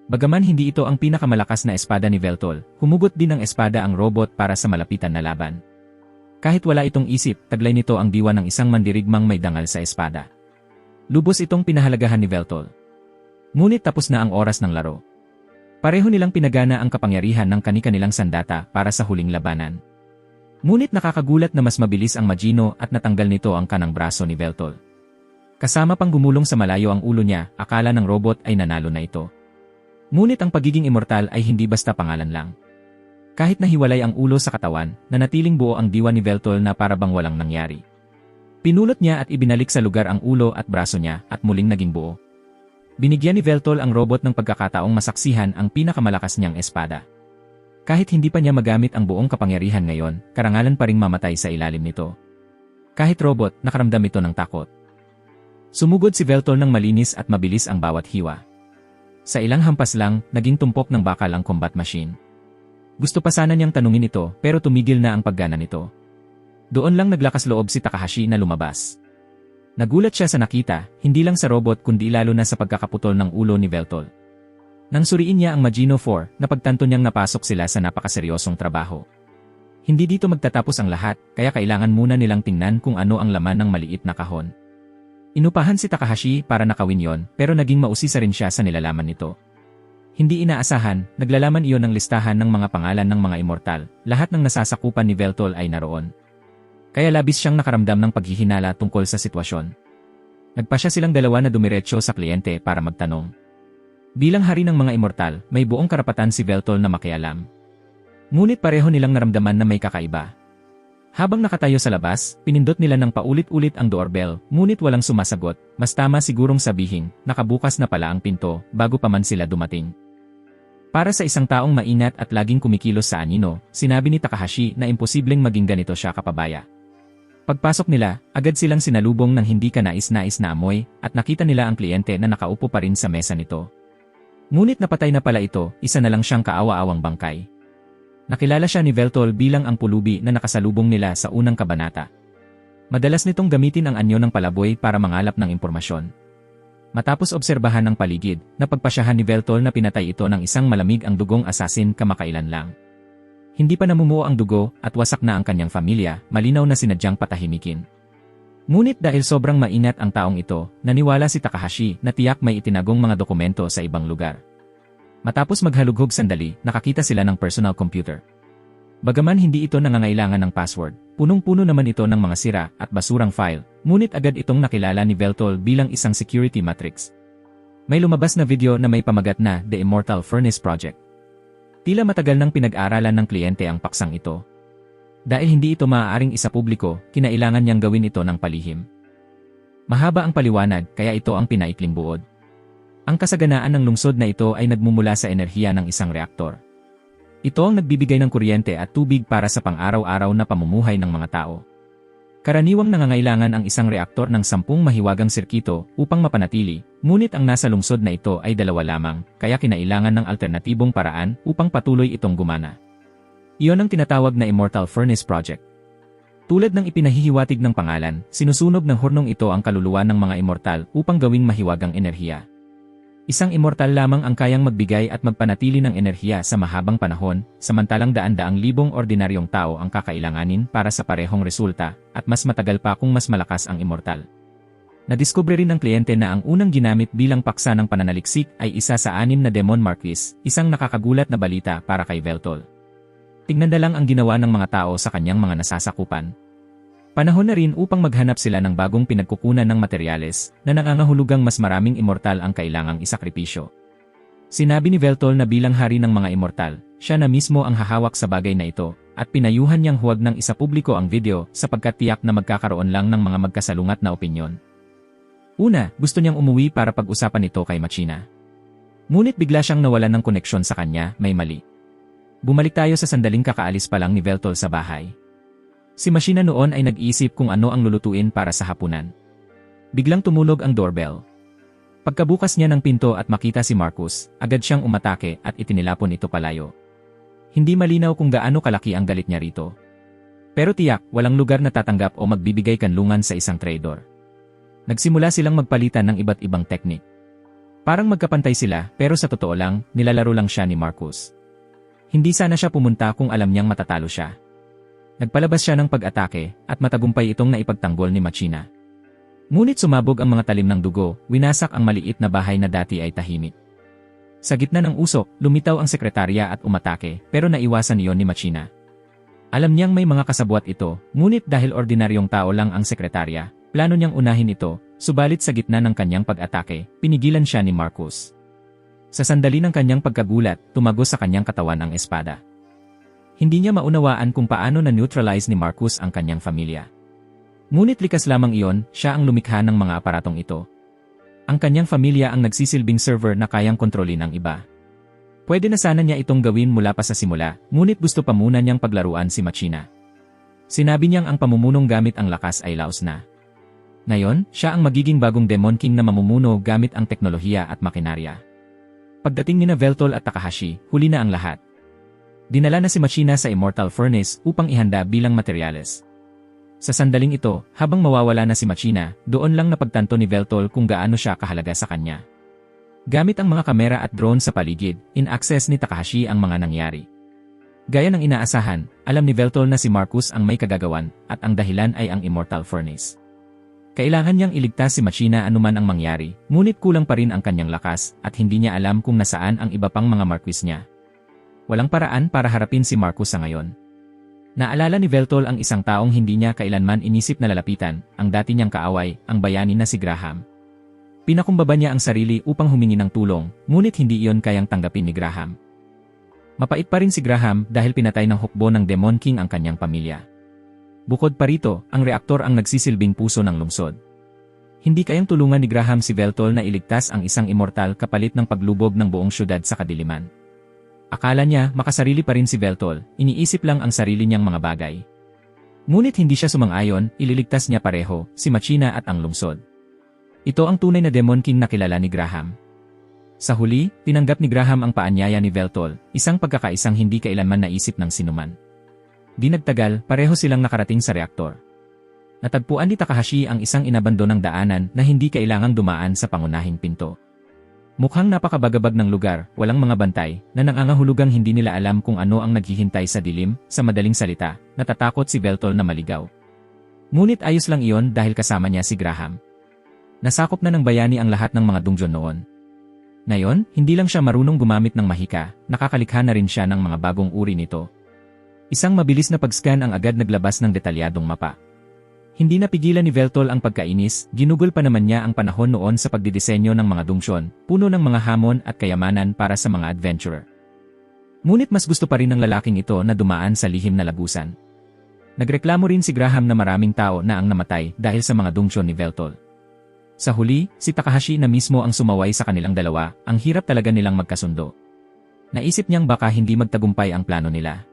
Bagaman hindi ito ang pinakamalakas na espada ni Veltol, humugot din ng espada ang robot para sa malapitan na laban. Kahit wala itong isip, taglay nito ang diwa ng isang mandirigmang may dangal sa espada. Lubos itong pinahalagahan ni Veltol. Ngunit tapos na ang oras ng laro. Pareho nilang pinagana ang kapangyarihan ng kani-kanilang sandata para sa huling labanan. Ngunit nakakagulat na mas mabilis ang Majino at natanggal nito ang kanang braso ni Veltol. Kasama pang gumulong sa malayo ang ulo niya, akala ng robot ay nanalo na ito. Ngunit ang pagiging immortal ay hindi basta pangalan lang. Kahit nahiwalay ang ulo sa katawan, nanatiling buo ang diwa ni Veltol na parabang walang nangyari. Pinulot niya at ibinalik sa lugar ang ulo at braso niya at muling naging buo. Binigyan ni Veltol ang robot ng pagkakataong masaksihan ang pinakamalakas niyang espada. Kahit hindi pa niya magamit ang buong kapangyarihan ngayon, karangalan pa ring mamatay sa ilalim nito. Kahit robot, nakaramdam ito ng takot. Sumugod si Veltol ng malinis at mabilis ang bawat hiwa. Sa ilang hampas lang, naging tumpok ng bakal ang combat machine. Gusto pa sana niyang tanungin ito, pero tumigil na ang paggana nito. Doon lang naglakas loob si Takahashi na lumabas. Nagulat siya sa nakita, hindi lang sa robot kundi lalo na sa pagkakaputol ng ulo ni Veltol. Nang suriin niya ang Majino 4, napagtanto niyang napasok sila sa napakaseryosong trabaho. Hindi dito magtatapos ang lahat, kaya kailangan muna nilang tingnan kung ano ang laman ng maliit na kahon. Inupahan si Takahashi para nakawin yon, pero naging mausisa rin siya sa nilalaman nito. Hindi inaasahan, naglalaman iyon ng listahan ng mga pangalan ng mga immortal, lahat ng nasasakupan ni Veltol ay naroon. Kaya labis siyang nakaramdam ng paghihinala tungkol sa sitwasyon. Nagpasya silang dalawa na dumiretso sa kliyente para magtanong. Bilang hari ng mga immortal, may buong karapatan si Veltol na makialam. Ngunit pareho nilang naramdaman na may kakaiba. Habang nakatayo sa labas, pinindot nila ng paulit-ulit ang doorbell, ngunit walang sumasagot, mas tama sigurong sabihin, nakabukas na pala ang pinto, bago pa man sila dumating. Para sa isang taong maingat at laging kumikilos sa anino, sinabi ni Takahashi na imposibleng maging ganito siya kapabaya. Pagpasok nila, agad silang sinalubong ng hindi kanais-nais na amoy, at nakita nila ang kliyente na nakaupo pa rin sa mesa nito. Ngunit napatay na pala ito, isa na lang siyang kaawa-awang bangkay. Nakilala siya ni Veltol bilang ang pulubi na nakasalubong nila sa unang kabanata. Madalas nitong gamitin ang anyo ng palaboy para mangalap ng impormasyon. Matapos obserbahan ng paligid, napagpasyahan ni Veltol na pinatay ito ng isang malamig ang dugong asasin kamakailan lang. Hindi pa namumuo ang dugo at wasak na ang kanyang pamilya, malinaw na sinadyang patahimikin. Ngunit dahil sobrang maingat ang taong ito, naniwala si Takahashi na tiyak may itinagong mga dokumento sa ibang lugar. Matapos maghalughog sandali, nakakita sila ng personal computer. Bagaman hindi ito nangangailangan ng password, punong-puno naman ito ng mga sira at basurang file, ngunit agad itong nakilala ni Veltol bilang isang security matrix. May lumabas na video na may pamagat na The Immortal Furnace Project. Tila matagal nang pinag-aralan ng kliyente ang paksang ito. Dahil hindi ito maaaring isapubliko, kinailangan niyang gawin ito ng palihim. Mahaba ang paliwanag, kaya ito ang pinaikling buod. Ang kasaganaan ng lungsod na ito ay nagmumula sa enerhiya ng isang reaktor. Ito ang nagbibigay ng kuryente at tubig para sa pang-araw-araw na pamumuhay ng mga tao. Karaniwang nangangailangan ang isang reaktor ng 10 mahiwagang sirkito upang mapanatili, ngunit ang nasa lungsod na ito ay 2 lamang, kaya kinailangan ng alternatibong paraan upang patuloy itong gumana. Iyon ang tinatawag na Immortal Furnace Project. Tulad ng ipinahihiwatig ng pangalan, sinusunog ng hurnong ito ang kaluluwa ng mga immortal upang gawing mahiwagang enerhiya. Isang immortal lamang ang kayang magbigay at magpanatili ng enerhiya sa mahabang panahon, samantalang daan-daang libong ordinaryong tao ang kakailanganin para sa parehong resulta, at mas matagal pa kung mas malakas ang immortal. Nadiskubre rin ng kliyente na ang unang ginamit bilang paksa ng pananaliksik ay isa sa 6 na Demon Marquis, isang nakakagulat na balita para kay Veltol. Tingnan na lang ang ginawa ng mga tao sa kanyang mga nasasakupan. Panahon na rin upang maghanap sila ng bagong pinagkukunan ng materyales na nangangahulugang mas maraming immortal ang kailangang isakripisyo. Sinabi ni Veltol na bilang hari ng mga immortal, siya na mismo ang hahawak sa bagay na ito, at pinayuhan niyang huwag nang isapubliko ang video sapagkat tiyak na magkakaroon lang ng mga magkasalungat na opinyon. Una, gusto niyang umuwi para pag-usapan ito kay Machina. Ngunit bigla siyang nawalan ng koneksyon sa kanya, may mali. Bumalik tayo sa sandaling kakaalis pa lang ni Veltol sa bahay. Si Machina noon ay nag-iisip kung ano ang lulutuin para sa hapunan. Biglang tumunog ang doorbell. Pagkabukas niya ng pinto at makita si Marcus, agad siyang umatake at itinilapon ito palayo. Hindi malinaw kung gaano kalaki ang galit niya rito. Pero tiyak, walang lugar na tatanggap o magbibigay kanlungan sa isang traidor. Nagsimula silang magpalitan ng iba't ibang teknik. Parang magkapantay sila, pero sa totoo lang, nilalaro lang siya ni Marcus. Hindi sana siya pumunta kung alam niyang matatalo siya. Nagpalabas siya ng pag-atake, at matagumpay itong naipagtanggol ni Machina. Ngunit sumabog ang mga talim ng dugo, winasak ang maliit na bahay na dati ay tahimik. Sa gitna ng usok, lumitaw ang sekretarya at umatake, pero naiwasan iyon ni Machina. Alam niyang may mga kasabwat ito, ngunit dahil ordinaryong tao lang ang sekretarya, plano niyang unahin ito, subalit sa gitna ng kanyang pag-atake, pinigilan siya ni Marcus. Sa sandali ng kanyang pagkagulat, tumagos sa kanyang katawan ang espada. Hindi niya maunawaan kung paano na-neutralize ni Marcus ang kanyang pamilya. Ngunit likas lamang iyon, siya ang lumikha ng mga aparatong ito. Ang kanyang pamilya ang nagsisilbing server na kayang kontrolin ang iba. Pwede na sana niya itong gawin mula pa sa simula, ngunit gusto pa muna niyang paglaruan si Machina. Sinabi niyang ang pamumunong gamit ang lakas ay laos na. Ngayon, siya ang magiging bagong Demon King na mamumuno gamit ang teknolohiya at makinarya. Pagdating nina Veltol at Takahashi, huli na ang lahat. Dinala na si Machina sa Immortal Furnace upang ihanda bilang materyales. Sa sandaling ito, habang mawawala na si Machina, doon lang napagtanto ni Veltol kung gaano siya kahalaga sa kanya. Gamit ang mga kamera at drone sa paligid, in-access ni Takahashi ang mga nangyari. Gaya ng inaasahan, alam ni Veltol na si Marcus ang may kagagawan, at ang dahilan ay ang Immortal Furnace. Kailangan niyang iligtas si Machina anuman ang mangyari, ngunit kulang pa rin ang kanyang lakas, at hindi niya alam kung nasaan ang iba pang mga Marquis niya. Walang paraan para harapin si Marcus sa ngayon. Naalala ni Veltol ang isang taong hindi niya kailanman inisip na lalapitan, ang dati niyang kaaway, ang bayani na si Graham. Pinakumbaba niya ang sarili upang humingi ng tulong, ngunit hindi iyon kayang tanggapin ni Graham. Mapait pa rin si Graham dahil pinatay ng hukbo ng Demon King ang kanyang pamilya. Bukod pa rito, ang reaktor ang nagsisilbing puso ng lungsod. Hindi kayang tulungan ni Graham si Veltol na iligtas ang isang immortal kapalit ng paglubog ng buong syudad sa kadiliman. Akala niya makasarili pa rin si Veltol, iniisip lang ang sarili niyang mga bagay. Ngunit hindi siya sumang-ayon, ililigtas niya pareho, si Machina at ang lungsod. Ito ang tunay na Demon King na kilala ni Graham. Sa huli, tinanggap ni Graham ang paanyaya ni Veltol, isang pagkakaisang hindi kailanman naisip ng sinuman. Di nagtagal, pareho silang nakarating sa reaktor. Natagpuan ni Takahashi ang isang inabandonang daanan na hindi kailangang dumaan sa pangunahing pinto. Mukhang napakabagabag ng lugar, walang mga bantay, na nangangahulugang hindi nila alam kung ano ang naghihintay sa dilim. Sa madaling salita, natatakot si Veltol na maligaw. Ngunit ayos lang iyon dahil kasama niya si Graham. Nasakop na ng bayani ang lahat ng mga dungjon noon. Ngayon, hindi lang siya marunong gumamit ng mahika, nakakalikha na rin siya ng mga bagong uri nito. Isang mabilis na pag-scan ang agad naglabas ng detalyadong mapa. Hindi napigilan ni Veltol ang pagkainis, ginugol pa naman niya ang panahon noon sa pagdidisenyo ng mga dungsyon, puno ng mga hamon at kayamanan para sa mga adventurer. Ngunit mas gusto pa rin ng lalaking ito na dumaan sa lihim na lagusan. Nagreklamo rin si Graham na maraming tao na ang namatay dahil sa mga dungsyon ni Veltol. Sa huli, si Takahashi na mismo ang sumaway sa kanilang dalawa, ang hirap talaga nilang magkasundo. Naisip niyang baka hindi magtagumpay ang plano nila.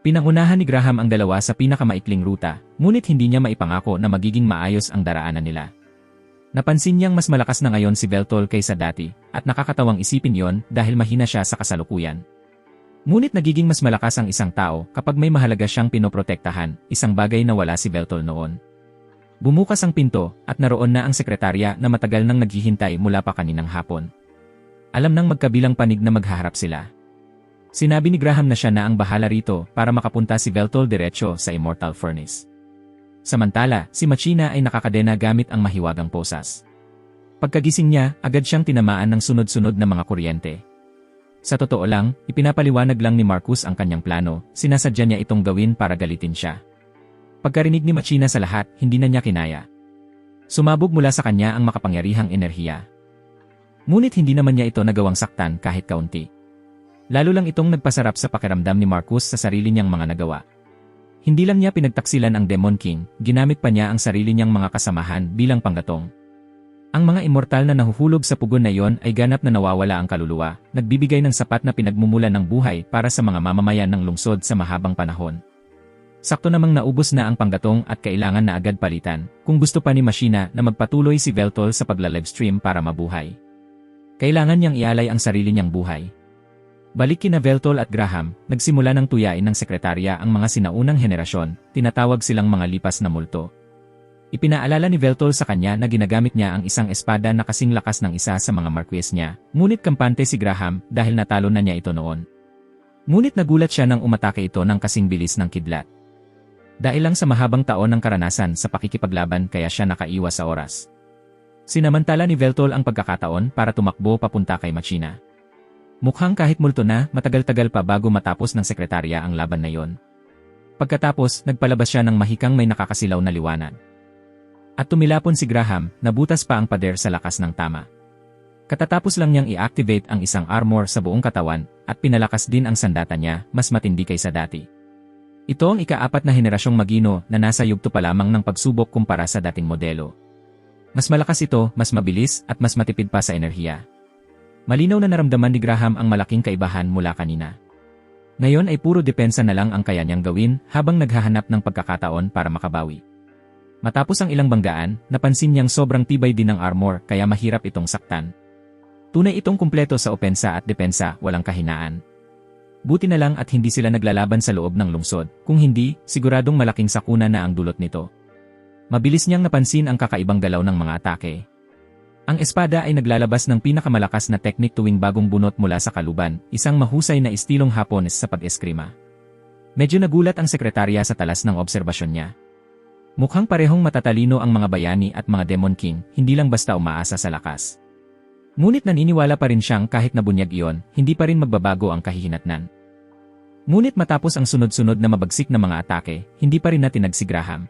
Pinangunahan ni Graham ang dalawa sa pinakamaikling ruta, ngunit hindi niya maipangako na magiging maayos ang daraanan nila. Napansin niyang mas malakas na ngayon si Veltol kaysa dati, at nakakatawang isipin yon dahil mahina siya sa kasalukuyan. Ngunit nagiging mas malakas ang isang tao kapag may mahalaga siyang pinoprotektahan, isang bagay na wala si Veltol noon. Bumukas ang pinto, at naroon na ang sekretarya na matagal nang naghihintay mula pa kaninang hapon. Alam nang magkabilang panig na maghaharap sila. Sinabi ni Graham na siya na ang bahala rito para makapunta si Veltol diretso sa Immortal Furnace. Samantala, si Machina ay nakakadena gamit ang mahiwagang posas. Pagkagising niya, agad siyang tinamaan ng sunod-sunod na mga kuryente. Sa totoo lang, ipinapaliwanag lang ni Marcus ang kanyang plano, sinasadya niya itong gawin para galitin siya. Pagkarinig ni Machina sa lahat, hindi na niya kinaya. Sumabog mula sa kanya ang makapangyarihang enerhiya. Ngunit hindi naman niya ito nagawang saktan kahit kaunti. Lalo lang itong nagpasarap sa pakiramdam ni Marcus sa sarili niyang mga nagawa. Hindi lang niya pinagtaksilan ang Demon King, ginamit pa niya ang sarili niyang mga kasamahan bilang panggatong. Ang mga immortal na nahuhulog sa pugon na iyon ay ganap na nawawala ang kaluluwa, nagbibigay ng sapat na pinagmumulan ng buhay para sa mga mamamayan ng lungsod sa mahabang panahon. Sakto namang naubos na ang panggatong at kailangan na agad palitan, kung gusto pa ni Machina na magpatuloy si Veltol sa pagla-livestream para mabuhay. Kailangan niyang ialay ang sarili niyang buhay. Balik kina Veltol at Graham, nagsimula ng tuyain ng sekretarya ang mga sinaunang henerasyon, tinatawag silang mga lipas na multo. Ipinaalala ni Veltol sa kanya na ginagamit niya ang isang espada na kasing lakas ng isa sa mga marquess niya, ngunit kampante si Graham dahil natalo na niya ito noon. Ngunit nagulat siya nang umatake ito ng kasing bilis ng kidlat. Dahil lang sa mahabang taon ng karanasan sa pakikipaglaban kaya siya nakaiwas sa oras. Sinamantala ni Veltol ang pagkakataon para tumakbo papunta kay Machina. Mukhang kahit multo na, matagal-tagal pa bago matapos ng sekretarya ang laban na yon. Pagkatapos, nagpalabas siya ng mahikang may nakakasilaw na liwanag. At tumilapon si Graham, nabutas pa ang pader sa lakas ng tama. Katatapos lang niyang i-activate ang isang armor sa buong katawan, at pinalakas din ang sandata niya, mas matindi kaysa dati. Ito ang ika-4 na henerasyong Magino na nasa yugto pa lamang ng pagsubok kumpara sa dating modelo. Mas malakas ito, mas mabilis, at mas matipid pa sa enerhiya. Malinaw na naramdaman ni Graham ang malaking kaibahan mula kanina. Ngayon ay puro depensa na lang ang kaya niyang gawin habang naghahanap ng pagkakataon para makabawi. Matapos ang ilang banggaan, napansin niyang sobrang tibay din ng armor kaya mahirap itong saktan. Tunay itong kumpleto sa opensa at depensa, walang kahinaan. Buti na lang at hindi sila naglalaban sa loob ng lungsod, kung hindi, siguradong malaking sakuna na ang dulot nito. Mabilis niyang napansin ang kakaibang galaw ng mga atake. Ang espada ay naglalabas ng pinakamalakas na teknik tuwing bagong bunot mula sa kaluban, isang mahusay na istilong Hapones sa pag-eskrima. Medyo nagulat ang sekretarya sa talas ng obserbasyon niya. Mukhang parehong matatalino ang mga bayani at mga Demon King, hindi lang basta umaasa sa lakas. Ngunit naniniwala pa rin siyang kahit nabunyag iyon, hindi pa rin magbabago ang kahihinatnan. Ngunit matapos ang sunod-sunod na mabagsik na mga atake, hindi pa rin natinag si Graham.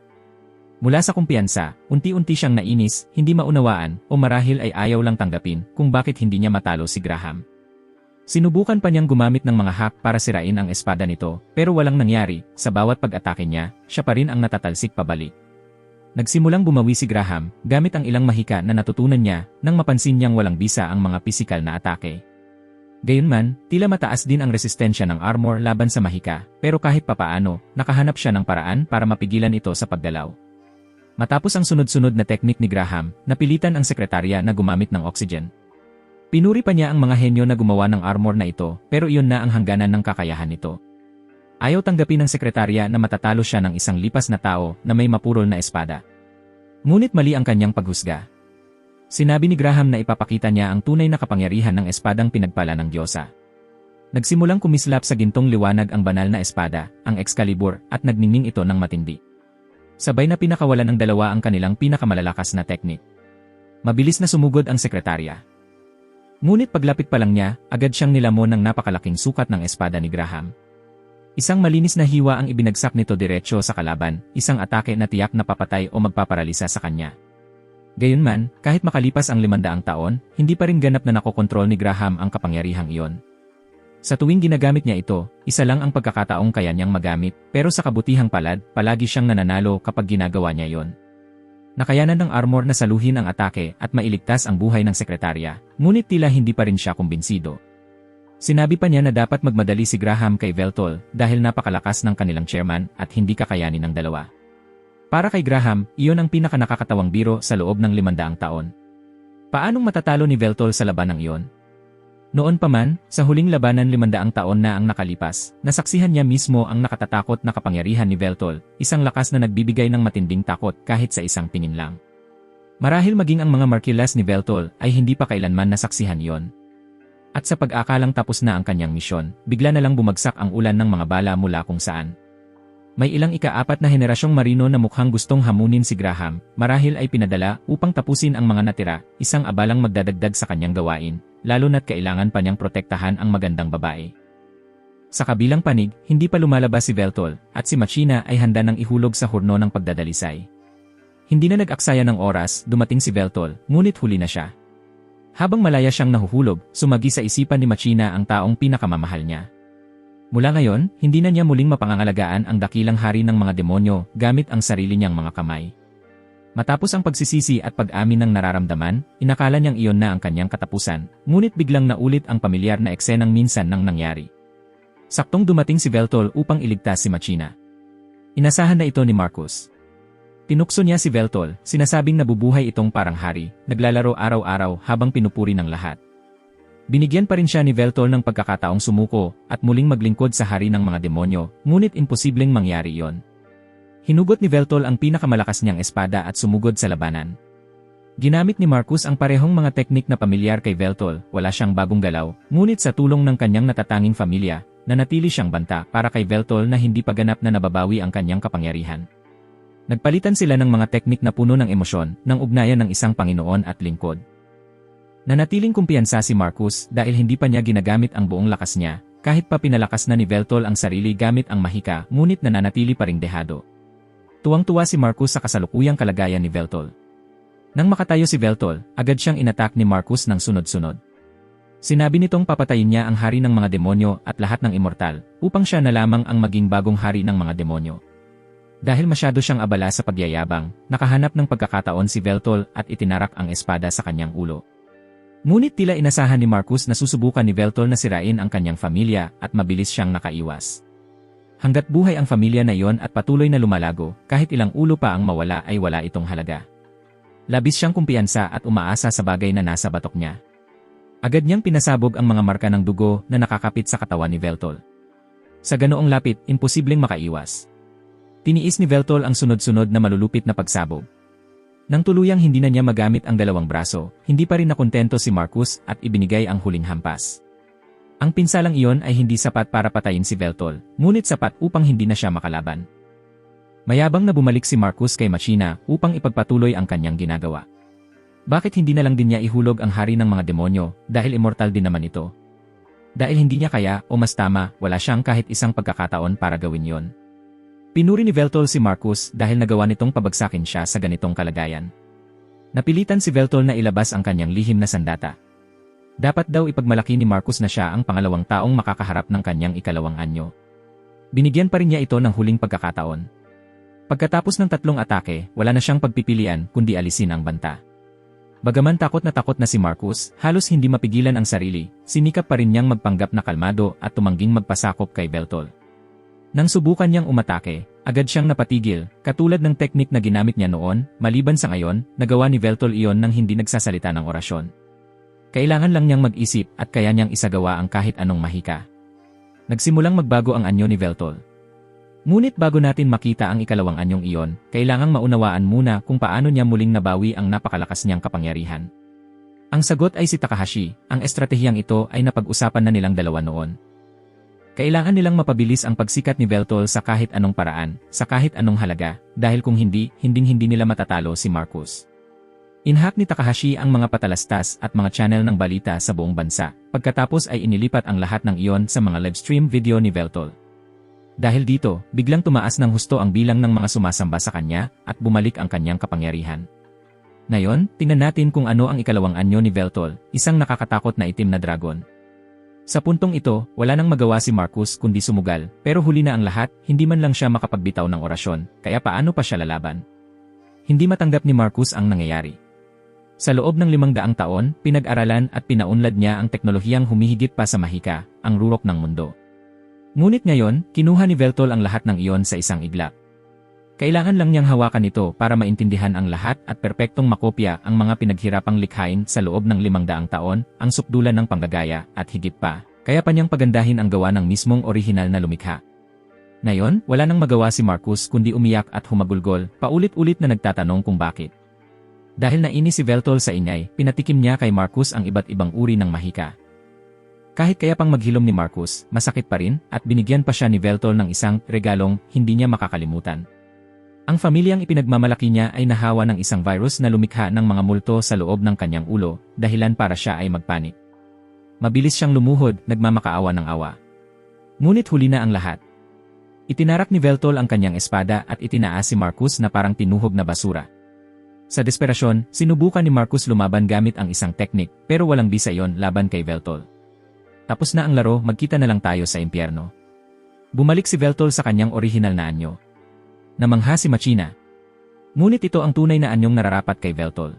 Mula sa kumpiyansa, unti-unti siyang nainis, hindi maunawaan, o marahil ay ayaw lang tanggapin kung bakit hindi niya matalo si Graham. Sinubukan pa niyang gumamit ng mga hack para sirain ang espada nito, pero walang nangyari, sa bawat pag-atake niya, siya pa rin ang natatalsik pabalik. Nagsimulang bumawi si Graham, gamit ang ilang mahika na natutunan niya, nang mapansin niyang walang bisa ang mga pisikal na atake. Gayunman, tila mataas din ang resistensya ng armor laban sa mahika, pero kahit papaano, nakahanap siya ng paraan para mapigilan ito sa paggalaw. Matapos ang sunod-sunod na teknik ni Graham, napilitan ang sekretarya na gumamit ng oxygen. Pinuri pa niya ang mga henyo na gumawa ng armor na ito, pero iyon na ang hangganan ng kakayahan nito. Ayaw tanggapin ng sekretarya na matatalo siya ng isang lipas na tao na may mapurol na espada. Ngunit mali ang kanyang paghusga. Sinabi ni Graham na ipapakita niya ang tunay na kapangyarihan ng espadang pinagpala ng Diyosa. Nagsimulang kumislap sa gintong liwanag ang banal na espada, ang Excalibur, at nagningning ito ng matindi. Sabay na pinakawalan ng dalawa ang kanilang pinakamalalakas na teknik. Mabilis na sumugod ang sekretarya. Ngunit paglapit pa lang niya, agad siyang nilamon ng napakalaking sukat ng espada ni Graham. Isang malinis na hiwa ang ibinagsak nito diretsyo sa kalaban, isang atake na tiyak na papatay o magpaparalisa sa kanya. Gayunman, kahit makalipas ang 500 taon, hindi pa rin ganap na nakokontrol ni Graham ang kapangyarihang iyon. Sa tuwing ginagamit niya ito, isa lang ang pagkakataong kaya niyang magamit, pero sa kabutihang palad, palagi siyang nananalo kapag ginagawa niya iyon. Nakayanan ng armor na saluhin ang atake at mailigtas ang buhay ng sekretarya, ngunit tila hindi pa rin siya kumbinsido. Sinabi pa niya na dapat magmadali si Graham kay Veltol dahil napakalakas ng kanilang chairman at hindi kakayanin ng dalawa. Para kay Graham, iyon ang pinakanakakatawang biro sa loob ng 500 taon. Paanong matatalo ni Veltol sa labanang iyon? Noon pa man, sa huling labanan 500 taon na ang nakalipas, nasaksihan niya mismo ang nakatatakot na kapangyarihan ni Veltol, isang lakas na nagbibigay ng matinding takot kahit sa isang tingin lang. Marahil maging ang mga markilas ni Veltol ay hindi pa kailanman nasaksihan iyon. At sa pag-akalang tapos na ang kanyang misyon, bigla na lang bumagsak ang ulan ng mga bala mula kung saan. May ilang ika-4 na henerasyong marino na mukhang gustong hamunin si Graham, marahil ay pinadala upang tapusin ang mga natira, isang abalang magdadagdag sa kanyang gawain, lalo na't kailangan pa niyang protektahan ang magandang babae. Sa kabilang panig, hindi pa lumalabas si Veltol, at si Machina ay handa nang ihulog sa hurno ng pagdadalisay. Hindi na nag-aksaya ng oras, dumating si Veltol, ngunit huli na siya. Habang malaya siyang nahuhulog, sumagi sa isipan ni Machina ang taong pinakamamahal niya. Mula ngayon, hindi na niya muling mapangangalagaan ang dakilang hari ng mga demonyo gamit ang sarili niyang mga kamay. Matapos ang pagsisisi at pag-amin ng nararamdaman, inakala niyang iyon na ang kanyang katapusan, ngunit biglang naulit ang pamilyar na eksenang minsan nang nangyari. Saktong dumating si Veltol upang iligtas si Machina. Inasahan na ito ni Marcus. Tinukso niya si Veltol, sinasabing nabubuhay itong parang hari, naglalaro araw-araw habang pinupuri ng lahat. Binigyan pa rin siya ni Veltol ng pagkakataong sumuko at muling maglingkod sa hari ng mga demonyo, ngunit imposibleng mangyari iyon. Hinugot ni Veltol ang pinakamalakas niyang espada at sumugod sa labanan. Ginamit ni Marcus ang parehong mga teknik na pamilyar kay Veltol, wala siyang bagong galaw, ngunit sa tulong ng kanyang natatanging pamilya, nanatili siyang banta para kay Veltol na hindi pa ganap na nababawi ang kanyang kapangyarihan. Nagpalitan sila ng mga teknik na puno ng emosyon, ng ugnayan ng isang Panginoon at lingkod. Nanatiling kumpiyansa si Marcus dahil hindi pa niya ginagamit ang buong lakas niya, kahit pa pinalakas na ni Veltol ang sarili gamit ang mahika, ngunit nananatili pa ring dehado. Tuwang-tuwa si Marcus sa kasalukuyang kalagayan ni Veltol. Nang makatayo si Veltol, agad siyang inatak ni Marcus ng sunod-sunod. Sinabi nitong papatayin niya ang hari ng mga demonyo at lahat ng immortal, upang siya na lamang ang maging bagong hari ng mga demonyo. Dahil masyado siyang abala sa pagyayabang, nakahanap ng pagkakataon si Veltol at itinarak ang espada sa kanyang ulo. Ngunit tila inasahan ni Marcus na susubukan ni Veltol na sirain ang kanyang pamilya at mabilis siyang nakaiwas. Hanggat buhay ang pamilya na iyon at patuloy na lumalago, kahit ilang ulo pa ang mawala ay wala itong halaga. Labis siyang kumpiyansa at umaasa sa bagay na nasa batok niya. Agad niyang pinasabog ang mga marka ng dugo na nakakapit sa katawan ni Veltol. Sa ganoong lapit, imposibleng makaiwas. Tiniis ni Veltol ang sunod-sunod na malulupit na pagsabog. Nang tuluyang hindi na niya magamit ang dalawang braso, hindi pa rin nakontento si Marcus at ibinigay ang huling hampas. Ang pinsalang iyon ay hindi sapat para patayin si Veltol, ngunit sapat upang hindi na siya makalaban. Mayabang na bumalik si Marcus kay Machina upang ipagpatuloy ang kanyang ginagawa. Bakit hindi na lang din niya ihulog ang hari ng mga demonyo dahil immortal din naman ito? Dahil hindi niya kaya o mas tama, wala siyang kahit isang pagkakataon para gawin yon. Pinuri ni Veltol si Marcus dahil nagawa nitong pabagsakin siya sa ganitong kalagayan. Napilitan si Veltol na ilabas ang kanyang lihim na sandata. Dapat daw ipagmalaki ni Marcus na siya ang pangalawang taong makakaharap ng kanyang ikalawang anyo. Binigyan pa rin niya ito ng huling pagkakataon. Pagkatapos ng 3 atake, wala na siyang pagpipilian kundi alisin ang banta. Bagaman takot na si Marcus, halos hindi mapigilan ang sarili, sinikap pa rin niyang magpanggap na kalmado at tumangging magpasakop kay Veltol. Nang subukan niyang umatake, agad siyang napatigil, katulad ng teknik na ginamit niya noon, maliban sa ngayon, nagawa ni Veltol iyon nang hindi nagsasalita ng orasyon. Kailangan lang niyang mag-isip at kaya niyang isagawa ang kahit anong mahika. Nagsimulang magbago ang anyo ni Veltol. Ngunit bago natin makita ang ikalawang anyong iyon, kailangang maunawaan muna kung paano niya muling nabawi ang napakalakas niyang kapangyarihan. Ang sagot ay si Takahashi, ang estratehiyang ito ay napag-usapan na nilang dalawa noon. Kailangan nilang mapabilis ang pagsikat ni Veltol sa kahit anong paraan, sa kahit anong halaga, dahil kung hindi, hinding-hindi nila matatalo si Marcus. Inhack ni Takahashi ang mga patalastas at mga channel ng balita sa buong bansa, pagkatapos ay inilipat ang lahat ng iyon sa mga livestream video ni Veltol. Dahil dito, biglang tumaas ng husto ang bilang ng mga sumasamba sa kanya at bumalik ang kanyang kapangyarihan. Ngayon, tingnan natin kung ano ang ikalawang anyo ni Veltol, isang nakakatakot na itim na dragon. Sa puntong ito, wala nang magawa si Marcus kundi sumugal, pero huli na ang lahat, hindi man lang siya makapagbitaw ng orasyon, kaya paano pa siya lalaban? Hindi matanggap ni Marcus ang nangyayari. Sa loob ng 500 taon, pinag-aralan at pinaunlad niya ang teknolohiyang humihigit pa sa mahika, ang rurok ng mundo. Ngunit ngayon, kinuha ni Veltol ang lahat ng iyon sa isang iglap. Kailangan lang niyang hawakan ito para maintindihan ang lahat at perpektong makopya ang mga pinaghirapang likhain sa loob ng 500 taon, ang sukdulan ng panggagaya, at higit pa. Kaya pa niyang pagandahin ang gawa ng mismong orihinal na lumikha. Ngayon, wala nang magawa si Marcus kundi umiyak at humagulgol, paulit-ulit na nagtatanong kung bakit. Dahil nainis si Veltol sa ingay, pinatikim niya kay Marcus ang iba't ibang uri ng mahika. Kahit kaya pang maghilom ni Marcus, masakit pa rin, at binigyan pa siya ni Veltol ng isang regalong hindi niya makakalimutan. Ang pamilyang ipinagmamalaki niya ay nahawa ng isang virus na lumikha ng mga multo sa loob ng kanyang ulo, dahilan para siya ay magpanik. Mabilis siyang lumuhod, nagmamakaawa ng awa. Ngunit huli na ang lahat. Itinarak ni Veltol ang kanyang espada at itinaas si Marcus na parang tinuhog na basura. Sa desperasyon, sinubukan ni Marcus lumaban gamit ang isang teknik, pero walang bisa iyon laban kay Veltol. Tapos na ang laro, magkita na lang tayo sa impyerno. Bumalik si Veltol sa kanyang orihinal na anyo. Namangha si Machina. Ngunit ito ang tunay na anyong nararapat kay Veltol.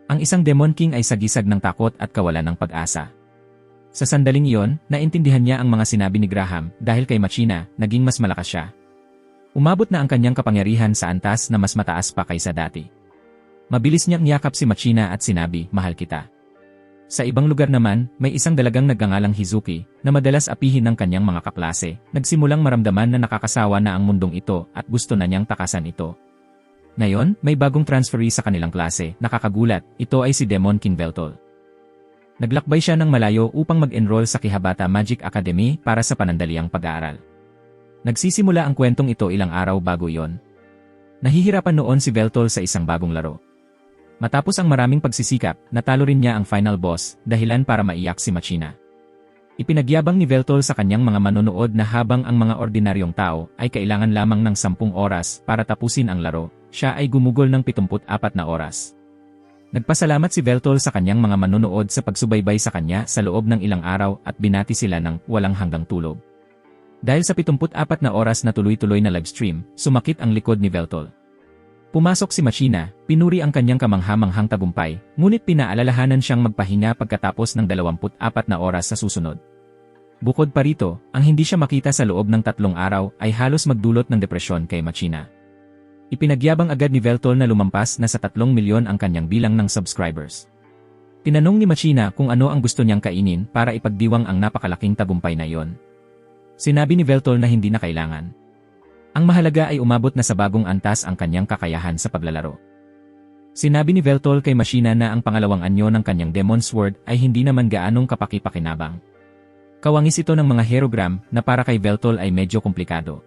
Ang isang Demon King ay sagisag ng takot at kawalan ng pag-asa. Sa sandaling iyon, naintindihan niya ang mga sinabi ni Graham dahil kay Machina, naging mas malakas siya. Umabot na ang kanyang kapangyarihan sa antas na mas mataas pa kaysa dati. Mabilis niyang niyakap si Machina at sinabi, "Mahal kita." Sa ibang lugar naman, may isang dalagang nagngangalang Hizuki na madalas apihin ng kanyang mga kaklase, nagsimulang maramdaman na nakakasawa na ang mundong ito at gusto na niyang takasan ito. Ngayon, may bagong transferee sa kanilang klase, nakakagulat, ito ay si Demon King Veltol. Naglakbay siya ng malayo upang mag-enroll sa Kihabata Magic Academy para sa panandaliang pag-aaral. Nagsisimula ang kwentong ito ilang araw bago iyon. Nahihirapan noon si Veltol sa isang bagong laro. Matapos ang maraming pagsisikap, natalo rin niya ang final boss, dahilan para maiyak si Machina. Ipinagyabang ni Veltol sa kanyang mga manonood na habang ang mga ordinaryong tao ay kailangan lamang ng 10 oras para tapusin ang laro, siya ay gumugol ng 74 na oras. Nagpasalamat si Veltol sa kanyang mga manonood sa pagsubaybay sa kanya sa loob ng ilang araw at binati sila ng walang hanggang tulog. Dahil sa 74 na oras na tuloy-tuloy na livestream, sumakit ang likod ni Veltol. Pumasok si Machina, pinuri ang kanyang kamangha-manghang tagumpay, ngunit pinaalalahanan siyang magpahinga pagkatapos ng 24 na oras sa susunod. Bukod pa rito, ang hindi siya makita sa loob ng 3 araw ay halos magdulot ng depresyon kay Machina. Ipinagyabang agad ni Veltol na lumampas na sa 3 milyon ang kanyang bilang ng subscribers. Tinanong ni Machina kung ano ang gusto niyang kainin para ipagdiwang ang napakalaking tagumpay na iyon. Sinabi ni Veltol na hindi na kailangan. Ang mahalaga ay umabot na sa bagong antas ang kanyang kakayahan sa paglalaro. Sinabi ni Veltol kay Machina na ang pangalawang anyo ng kanyang Demon Sword ay hindi naman gaanong kapaki-pakinabang. Kawangis ito ng mga herogram na para kay Veltol ay medyo komplikado.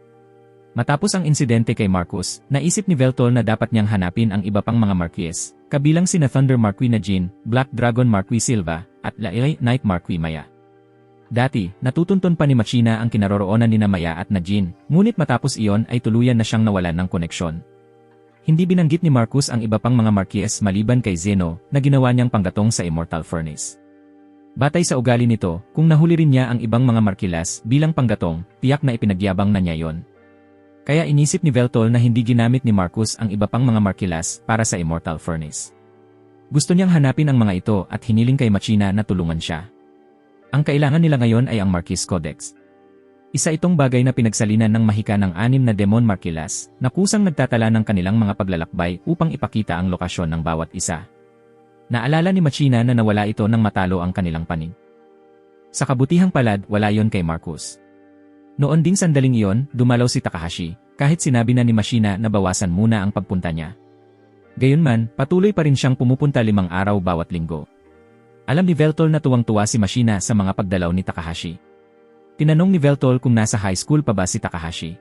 Matapos ang insidente kay Marcus, naisip ni Veltol na dapat niyang hanapin ang iba pang mga Marquis, kabilang sina Thunder Marquis na Jin, Black Dragon Marquis Silva, at Lailai Night Marquis Maya. Dati, natutunton pa ni Machina ang kinaroroonan ni Maya at na Jin, ngunit matapos iyon ay tuluyan na siyang nawalan ng koneksyon. Hindi binanggit ni Marcus ang iba pang mga Marquis maliban kay Zeno na ginawa niyang panggatong sa Immortal Furnace. Batay sa ugali nito, kung nahuli rin niya ang ibang mga Markilas bilang panggatong, tiyak na ipinagyabang na niya yon. Kaya inisip ni Veltol na hindi ginamit ni Marcus ang iba pang mga Markilas para sa Immortal Furnace. Gusto niyang hanapin ang mga ito at hiniling kay Machina na tulungan siya. Ang kailangan nila ngayon ay ang Marquis Codex. Isa itong bagay na pinagsalinan ng mahika ng 6 na Demon Markilas na kusang nagtatala ng kanilang mga paglalakbay upang ipakita ang lokasyon ng bawat isa. Naalala ni Machina na nawala ito nang matalo ang kanilang panig. Sa kabutihang palad, wala yon kay Marcus. Noon ding sandaling iyon, dumalaw si Takahashi, kahit sinabi na ni Machina na bawasan muna ang pagpunta niya. Gayunman, patuloy pa rin siyang pumupunta 5 araw bawat linggo. Alam ni Veltol na tuwang-tuwa si Mashina sa mga pagdalaw ni Takahashi. Tinanong ni Veltol kung nasa high school pa ba si Takahashi.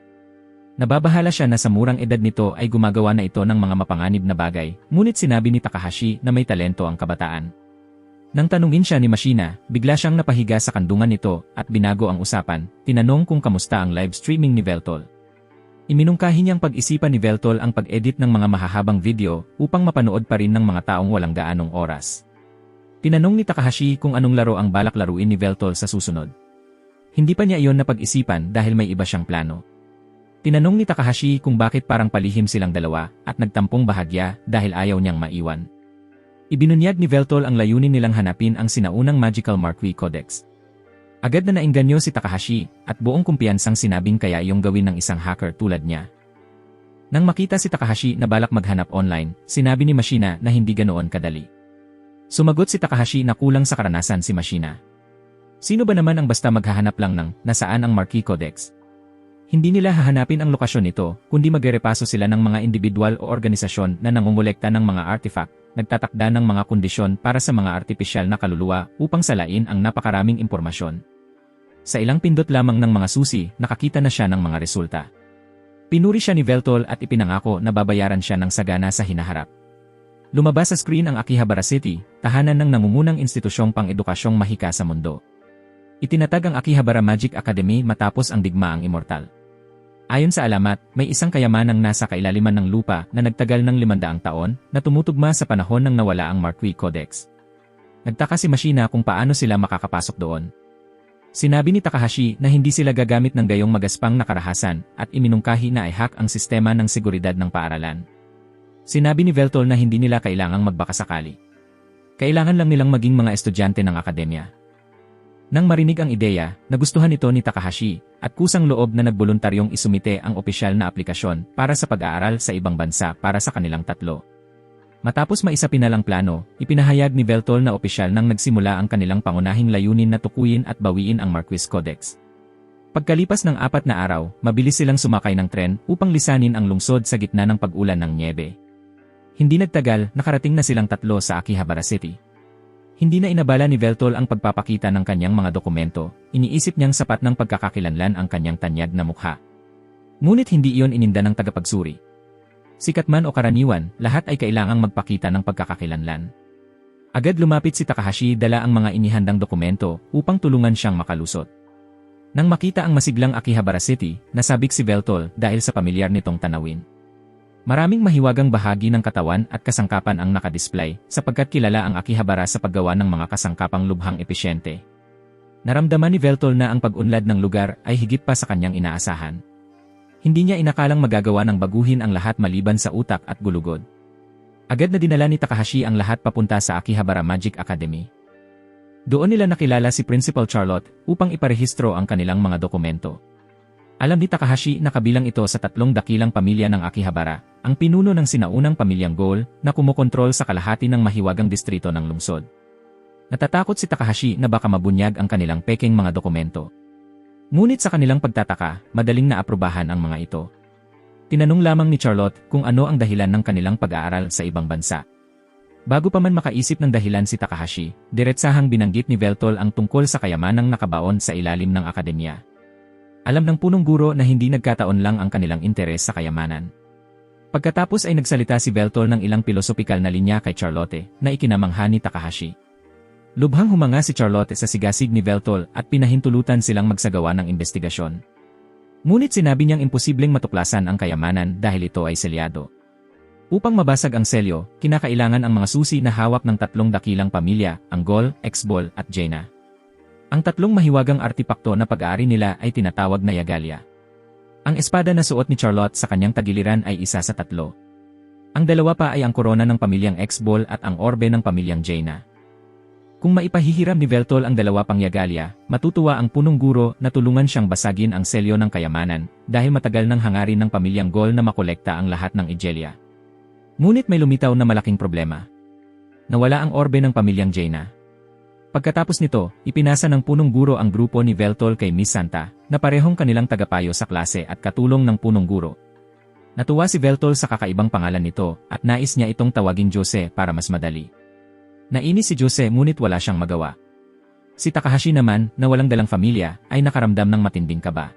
Nababahala siya na sa murang edad nito ay gumagawa na ito ng mga mapanganib na bagay, ngunit sinabi ni Takahashi na may talento ang kabataan. Nang tanungin siya ni Mashina, bigla siyang napahiga sa kandungan nito at binago ang usapan, tinanong kung kamusta ang live streaming ni Veltol. Iminungkahi niyang pag-isipan ni Veltol ang pag-edit ng mga mahahabang video upang mapanood pa rin ng mga taong walang gaanong oras. Tinanong ni Takahashi kung anong laro ang balak laruin ni Veltol sa susunod. Hindi pa niya iyon napag-isipan dahil may iba siyang plano. Tinanong ni Takahashi kung bakit parang palihim silang dalawa at nagtampong bahagya dahil ayaw niyang maiwan. Ibinunyag ni Veltol ang layunin nilang hanapin ang sinaunang Magical Marquee Codex. Agad na naengganyo si Takahashi at buong kumpiyansang sinabing kaya iyong gawin ng isang hacker tulad niya. Nang makita si Takahashi na balak maghanap online, sinabi ni Mashina na hindi ganoon kadali. Sumagot si Takahashi na kulang sa karanasan si Mashina. Sino ba naman ang basta maghahanap lang ng nasaan ang Marquee Codex? Hindi nila hahanapin ang lokasyon nito, kundi magrerepaso sila ng mga individual o organisasyon na nangongolekta ng mga artifact, nagtatakda ng mga kondisyon para sa mga artipisyal na kaluluwa upang salain ang napakaraming impormasyon. Sa ilang pindot lamang ng mga susi, nakakita na siya ng mga resulta. Pinuri siya ni Veltol at ipinangako na babayaran siya ng sagana sa hinaharap. Lumabas sa screen ang Akihabara City, tahanan ng nangungunang institusyong pang-edukasyong mahika sa mundo. Itinatag ang Akihabara Magic Academy matapos ang digmaang immortal. Ayon sa alamat, may isang kayamanang nasa kailaliman ng lupa na nagtagal ng 500 taon na tumutugma sa panahon ng nawala ang Marquee Codex. Nagtaka si Mashina kung paano sila makakapasok doon. Sinabi ni Takahashi na hindi sila gagamit ng gayong magaspang na karahasan at iminungkahi na i-hack ang sistema ng seguridad ng paaralan. Sinabi ni Veltol na hindi nila kailangang magbakasakali. Kailangan lang nilang maging mga estudyante ng akademya. Nang marinig ang ideya, nagustuhan ito ni Takahashi at kusang loob na nagboluntaryong isumite ang opisyal na aplikasyon para sa pag-aaral sa ibang bansa para sa kanilang tatlo. Matapos maisapinalang plano, ipinahayag ni Veltol na opisyal nang nagsimula ang kanilang pangunahing layunin na tukuyin at bawiin ang Marquee Codex. Pagkalipas ng 4 na araw, mabilis silang sumakay ng tren upang lisanin ang lungsod sa gitna ng pag-ulan ng nyebe. Hindi nagtagal, nakarating na silang tatlo sa Akihabara City. Hindi na inabala ni Veltol ang pagpapakita ng kanyang mga dokumento, iniisip niyang sapat ng pagkakakilanlan ang kanyang tanyag na mukha. Ngunit hindi iyon ininda ng tagapagsuri. Sikat man o karaniwan, lahat ay kailangang magpakita ng pagkakakilanlan. Agad lumapit si Takahashi dala ang mga inihandang dokumento upang tulungan siyang makalusot. Nang makita ang masiglang Akihabara City, nasabik si Veltol dahil sa pamilyar nitong tanawin. Maraming mahiwagang bahagi ng katawan at kasangkapan ang nakadisplay sapagkat kilala ang Akihabara sa paggawa ng mga kasangkapang lubhang episyente. Naramdaman ni Veltol na ang pag-unlad ng lugar ay higit pa sa kanyang inaasahan. Hindi niya inakalang magagawa ng baguhin ang lahat maliban sa utak at gulugod. Agad na dinala ni Takahashi ang lahat papunta sa Akihabara Magic Academy. Doon nila nakilala si Principal Charlotte upang iparehistro ang kanilang mga dokumento. Alam ni Takahashi na kabilang ito sa 3 dakilang pamilya ng Akihabara, ang pinuno ng sinaunang pamilyang Goal na kumokontrol sa kalahati ng mahiwagang distrito ng lungsod. Natatakot si Takahashi na baka mabunyag ang kanilang pekeng mga dokumento. Ngunit sa kanilang pagtataka, madaling naaprubahan ang mga ito. Tinanong lamang ni Charlotte kung ano ang dahilan ng kanilang pag-aaral sa ibang bansa. Bago pa man makaisip ng dahilan si Takahashi, diretsahang binanggit ni Veltol ang tungkol sa kayamanang nakabaon sa ilalim ng akademya. Alam ng punong guro na hindi nagkataon lang ang kanilang interes sa kayamanan. Pagkatapos ay nagsalita si Veltol ng ilang pilosopikal na linya kay Charlotte na ikinamangha ni Takahashi. Lubhang humanga si Charlotte sa sigasig ni Veltol at pinahintulutan silang magsagawa ng investigasyon. Ngunit sinabi niyang imposibleng matuklasan ang kayamanan dahil ito ay selyado. Upang mabasag ang selyo, kinakailangan ang mga susi na hawak ng 3 dakilang pamilya, ang Goal, X-Ball at Jaina. Ang 3 mahiwagang artipakto na pag-aari nila ay tinatawag na Yagalia. Ang espada na suot ni Charlotte sa kanyang tagiliran ay isa sa 3. Ang 2 pa ay ang korona ng pamilyang X-Ball at ang orbe ng pamilyang Jaina. Kung maipahihiram ni Veltol ang 2 pang Yagalia, matutuwa ang punong guro na tulungan siyang basagin ang selyo ng kayamanan dahil matagal nang hangarin ng pamilyang Goal na makolekta ang lahat ng Igelia. Ngunit may lumitaw na malaking problema. Nawala ang orbe ng pamilyang Jaina. Pagkatapos nito, ipinasa ng punong guro ang grupo ni Veltol kay Miss Santa, na parehong kanilang tagapayo sa klase at katulong ng punong guro. Natuwa si Veltol sa kakaibang pangalan nito, at nais niya itong tawaging Jose para mas madali. Nainis si Jose ngunit wala siyang magawa. Si Takahashi naman, na walang dalang pamilya, ay nakaramdam ng matinding kaba.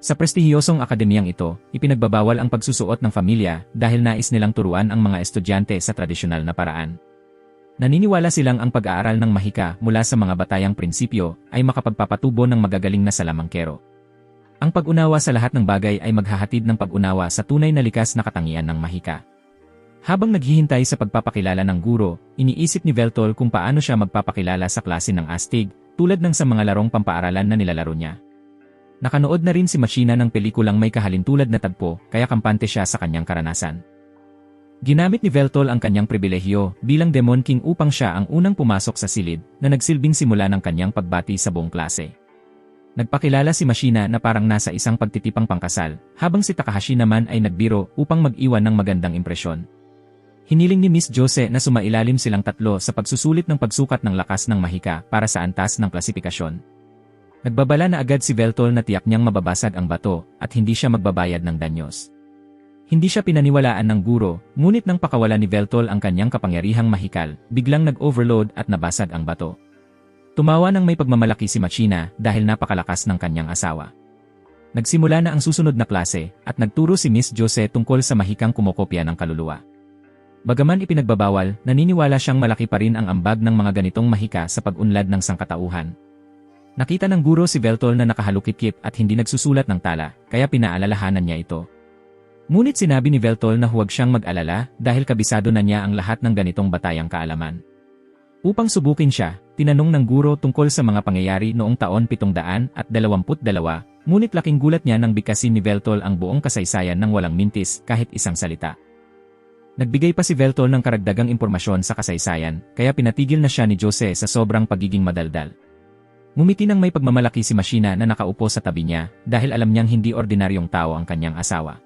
Sa prestihiyosong akademiyang ito, ipinagbabawal ang pagsusuot ng pamilya dahil nais nilang turuan ang mga estudyante sa tradisyonal na paraan. Naniniwala silang ang pag-aaral ng mahika mula sa mga batayang prinsipyo ay makapagpapatubo ng magagaling na salamangkero. Ang pag-unawa sa lahat ng bagay ay maghahatid ng pag-unawa sa tunay na likas na katangian ng mahika. Habang naghihintay sa pagpapakilala ng guro, iniisip ni Veltol kung paano siya magpapakilala sa klase ng astig, tulad ng sa mga larong pampaaralan na nilalaro niya. Nakanood na rin si Machina ng pelikulang may kahalintulad na tagpo, kaya kampante siya sa kanyang karanasan. Ginamit ni Veltol ang kanyang pribilehiyo bilang Demon King upang siya ang unang pumasok sa silid na nagsilbing simula ng kanyang pagbati sa buong klase. Nagpakilala si Machina na parang nasa isang pagtitipang pangkasal, habang si Takahashi naman ay nagbiro upang mag-iwan ng magandang impresyon. Hiniling ni Miss Jose na sumailalim silang tatlo sa pagsusulit ng pagsukat ng lakas ng mahika para sa antas ng klasifikasyon. Nagbabala na agad si Veltol na tiyak niyang mababasag ang bato at hindi siya magbabayad ng danyos. Hindi siya pinaniwalaan ng guro, ngunit nang pakawala ni Veltol ang kanyang kapangyarihang mahikal, biglang nag-overload at nabasag ang bato. Tumawa ng may pagmamalaki si Machina dahil napakalakas ng kanyang asawa. Nagsimula na ang susunod na klase at nagturo si Miss Jose tungkol sa mahikang kumokopya ng kaluluwa. Bagaman ipinagbabawal, naniniwala siyang malaki pa rin ang ambag ng mga ganitong mahika sa pag-unlad ng sangkatauhan. Nakita ng guro si Veltol na nakahalukit-kip at hindi nagsusulat ng tala, kaya pinaalalahanan niya ito. Ngunit sinabi ni Veltol na huwag siyang mag-alala dahil kabisado na niya ang lahat ng ganitong batayang kaalaman. Upang subukin siya, tinanong ng guro tungkol sa mga pangyayari noong taon 722, ngunit laking gulat niya nang bigkasin ni Veltol ang buong kasaysayan ng walang mintis kahit isang salita. Nagbigay pa si Veltol ng karagdagang impormasyon sa kasaysayan, kaya pinatigil na siya ni Jose sa sobrang pagiging madaldal. Ngumiti ng may pagmamalaki si Machina na nakaupo sa tabi niya dahil alam niyang hindi ordinaryong tao ang kanyang asawa.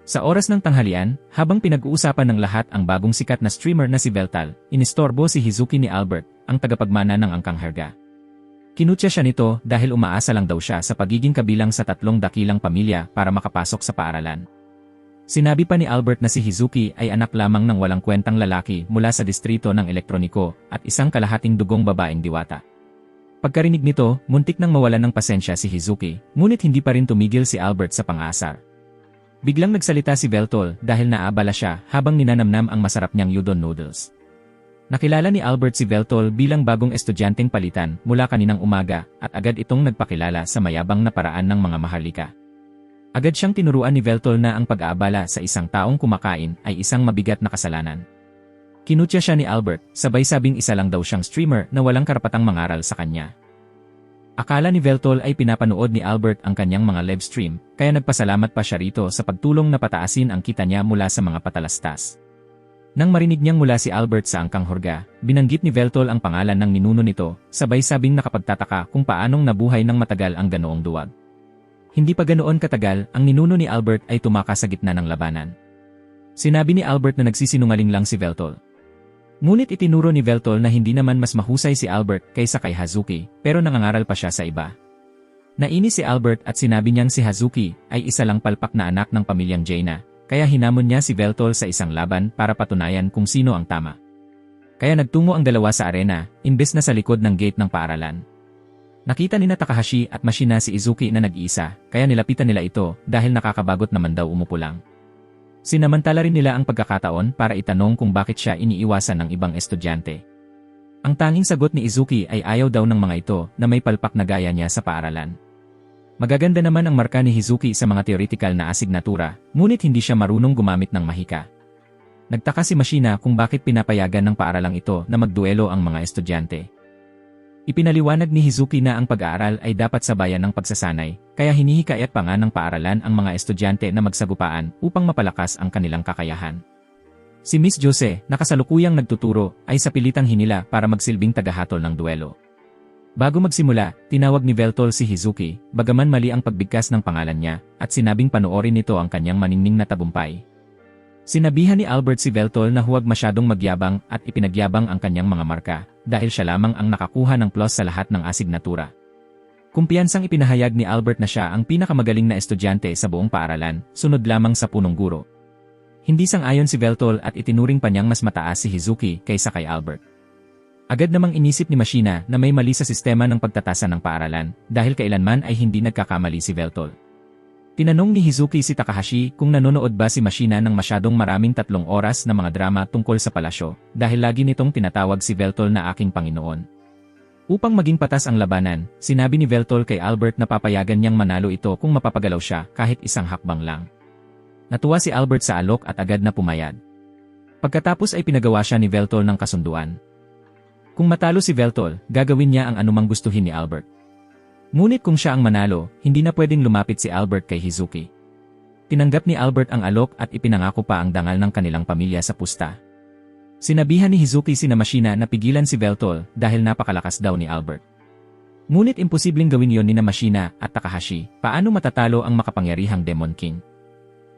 Sa oras ng tanghalian, habang pinag-uusapan ng lahat ang bagong sikat na streamer na si Veltal, inistorbo si Hizuki ni Albert, ang tagapagmana ng angkang herga. Kinutya siya nito dahil umaasa lang daw siya sa pagiging kabilang sa 3 dakilang pamilya para makapasok sa paaralan. Sinabi pa ni Albert na si Hizuki ay anak lamang ng walang kwentang lalaki mula sa distrito ng elektroniko at isang kalahating dugong babaeng diwata. Pagkarinig nito, muntik nang mawalan ng pasensya si Hizuki, ngunit hindi pa rin tumigil si Albert sa pang-aasar. Biglang nagsalita si Veltol dahil naabala siya habang ninanamnam ang masarap niyang udon noodles. Nakilala ni Albert si Veltol bilang bagong estudyanteng palitan mula kaninang umaga at agad itong nagpakilala sa mayabang na paraan ng mga maharlika. Agad siyang tinuruan ni Veltol na ang pag-aabala sa isang taong kumakain ay isang mabigat na kasalanan. Kinutya siya ni Albert, sabay sabing isa lang daw siyang streamer na walang karapatang mangaral sa kanya. Akala ni Veltol ay pinapanood ni Albert ang kanyang mga live stream, kaya nagpasalamat pa siya rito sa pagtulong na pataasin ang kita niya mula sa mga patalastas. Nang marinig niyang mula si Albert sa angkang hurga, binanggit ni Veltol ang pangalan ng ninuno nito, sabay sabing nakapagtataka kung paanong nabuhay ng matagal ang ganoong duwag. Hindi pa ganoon katagal, ang ninuno ni Albert ay tumakas sa gitna ng labanan. Sinabi ni Albert na nagsisinungaling lang si Veltol. Ngunit itinuro ni Veltol na hindi naman mas mahusay si Albert kaysa kay Hazuki, pero nangangaral pa siya sa iba. Nainis si Albert at sinabi niyang si Hazuki ay isa lang palpak na anak ng pamilyang Jaina, kaya hinamon niya si Veltol sa isang laban para patunayan kung sino ang tama. Kaya nagtungo ang dalawa sa arena, imbes na sa likod ng gate ng paaralan. Nakita ni Takahashi at Machina si Izuki na nag-iisa, kaya nilapitan nila ito dahil nakakabagot naman daw umupo lang. Sinamantala rin nila ang pagkakataon para itanong kung bakit siya iniiwasan ng ibang estudyante. Ang tanging sagot ni Izuki ay ayaw daw ng mga ito na may palpak na gaya niya sa paaralan. Magaganda naman ang marka ni Hizuki sa mga theoretical na asignatura, ngunit hindi siya marunong gumamit ng mahika. Nagtaka si Machina kung bakit pinapayagan ng paaralang ito na magduelo ang mga estudyante. Ipinaliwanag ni Hizuki na ang pag-aaral ay dapat sabayan ng pagsasanay, kaya hinihikayat pa nga ng paaralan ang mga estudyante na magsagupaan upang mapalakas ang kanilang kakayahan. Si Miss Jose, na kasalukuyang nagtuturo, ay sa pilitang hinila para magsilbing tagahatol ng duelo. Bago magsimula, tinawag ni Veltol si Hizuki, bagaman mali ang pagbigkas ng pangalan niya, at sinabing panoorin nito ang kanyang maningning na tagumpay. Sinabihan ni Albert si Veltol na huwag masyadong magyabang at ipinagyabang ang kanyang mga marka, dahil siya lamang ang nakakuha ng plus sa lahat ng asignatura. Kumpiyansang ipinahayag ni Albert na siya ang pinakamagaling na estudyante sa buong paaralan, sunod lamang sa punong guro. Hindi sang-ayon si Veltol at itinuring pa niyang mas mataas si Hizuki kaysa kay Albert. Agad namang inisip ni Machina na may mali sa sistema ng pagtatasa ng paaralan dahil kailanman ay hindi nagkakamali si Veltol. Tinanong ni Hizuki si Takahashi kung nanonood ba si Machina ng masyadong maraming 3 oras na mga drama tungkol sa palasyo dahil lagi nitong tinatawag si Veltol na aking Panginoon. Upang maging patas ang labanan, sinabi ni Veltol kay Albert na papayagan niyang manalo ito kung mapapagalaw siya kahit isang hakbang lang. Natuwa si Albert sa alok at agad na pumayag. Pagkatapos ay pinagawa siya ni Veltol ng kasunduan. Kung matalo si Veltol, gagawin niya ang anumang gustuhin ni Albert. Ngunit kung siya ang manalo, hindi na pwedeng lumapit si Albert kay Hizuki. Tinanggap ni Albert ang alok at ipinangako pa ang dangal ng kanilang pamilya sa pusta. Sinabihan ni Hizuki sina Machina na pigilan si Veltol dahil napakalakas daw ni Albert. Ngunit imposibleng gawin yon ni Machina at Takahashi, paano matatalo ang makapangyarihang Demon King?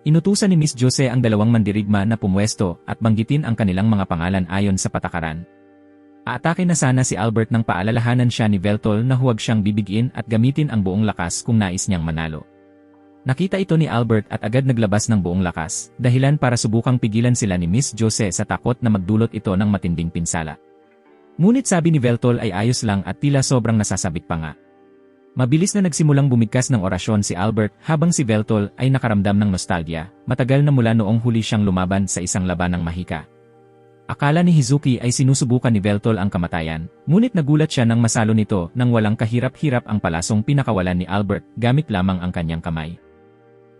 Inutusan ni Miss Jose ang 2 mandirigma na pumwesto at banggitin ang kanilang mga pangalan ayon sa patakaran. Aatake na sana si Albert nang paalalahanan siya ni Veltol na huwag siyang bibigin at gamitin ang buong lakas kung nais niyang manalo. Nakita ito ni Albert at agad naglabas ng buong lakas, dahilan para subukang pigilan sila ni Miss Jose sa takot na magdulot ito ng matinding pinsala. Ngunit sabi ni Veltol ay ayos lang at tila sobrang nasasabik pa nga. Mabilis na nagsimulang bumigkas ng orasyon si Albert habang si Veltol ay nakaramdam ng nostalgia, matagal na mula noong huli siyang lumaban sa isang labanang mahika. Akala ni Hizuki ay sinusubukan ni Veltol ang kamatayan, ngunit nagulat siya nang masalo nito nang walang kahirap-hirap ang palasong pinakawalan ni Albert gamit lamang ang kanyang kamay.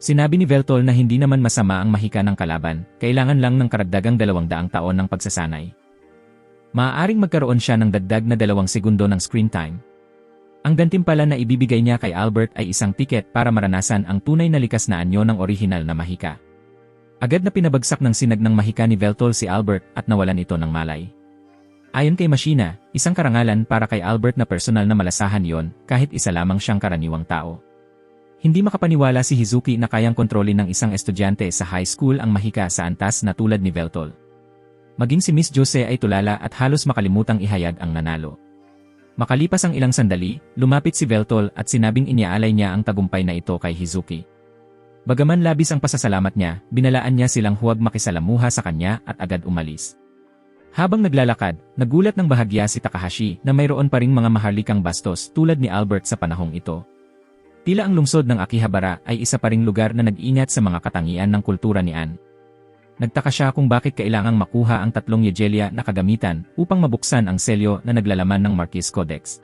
Sinabi ni Veltol na hindi naman masama ang mahika ng kalaban, kailangan lang ng karagdagang 200 taon ng pagsasanay. Maaaring magkaroon siya ng dagdag na 2 segundo ng screen time. Ang gantimpala na ibibigay niya kay Albert ay isang tiket para maranasan ang tunay na likas na anyo ng orihinal na mahika. Agad na pinabagsak ng sinag ng mahika ni Veltol si Albert at nawalan ito ng malay. Ayon kay Machina, isang karangalan para kay Albert na personal na malasahan yon kahit isa lamang siyang karaniwang tao. Hindi makapaniwala si Hizuki na kayang kontrolin ng isang estudyante sa high school ang mahika sa antas na tulad ni Veltol. Maging si Miss Jose ay tulala at halos makalimutang ihayag ang nanalo. Makalipas ang ilang sandali, lumapit si Veltol at sinabing iniaalay niya ang tagumpay na ito kay Hizuki. Bagaman labis ang pasasalamat niya, binalaan niya silang huwag makisalamuha sa kanya at agad umalis. Habang naglalakad, nagulat ng bahagya si Takahashi na mayroon pa ring mga maharlikang bastos tulad ni Albert sa panahong ito. Tila ang lungsod ng Akihabara ay isa pa ring lugar na nag-ingat sa mga katangian ng kultura ni Anne. Nagtaka siya kung bakit kailangang makuha ang 3 yejelya na kagamitan upang mabuksan ang selyo na naglalaman ng Marquis Codex.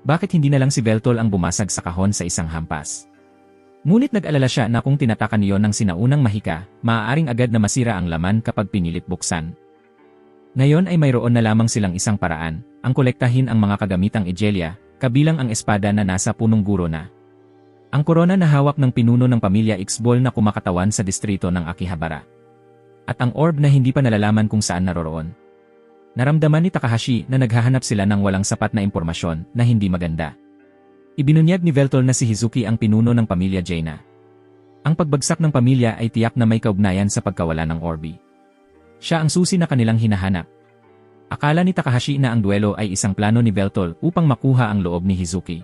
Bakit hindi na lang si Veltol ang bumasag sa kahon sa isang hampas? Ngunit nag-alala siya na kung tinatakan niyon ng sinaunang mahika, maaaring agad na masira ang laman kapag pinilit buksan. Ngayon ay mayroon na lamang silang isang paraan, ang kolektahin ang mga kagamitang ejelya, kabilang ang espada na nasa punong guro na. Ang korona na hawak ng pinuno ng pamilya Ixbol na kumakatawan sa distrito ng Akihabara. At ang orb na hindi pa nalalaman kung saan naroroon. Naramdaman ni Takahashi na naghahanap sila ng walang sapat na impormasyon na hindi maganda. Ibinunyag ni Veltol na si Hizuki ang pinuno ng pamilya Jaina. Ang pagbagsak ng pamilya ay tiyak na may kaugnayan sa pagkawala ng orbi. Siya ang susi na kanilang hinahanap. Akala ni Takahashi na ang duelo ay isang plano ni Veltol upang makuha ang loob ni Hizuki.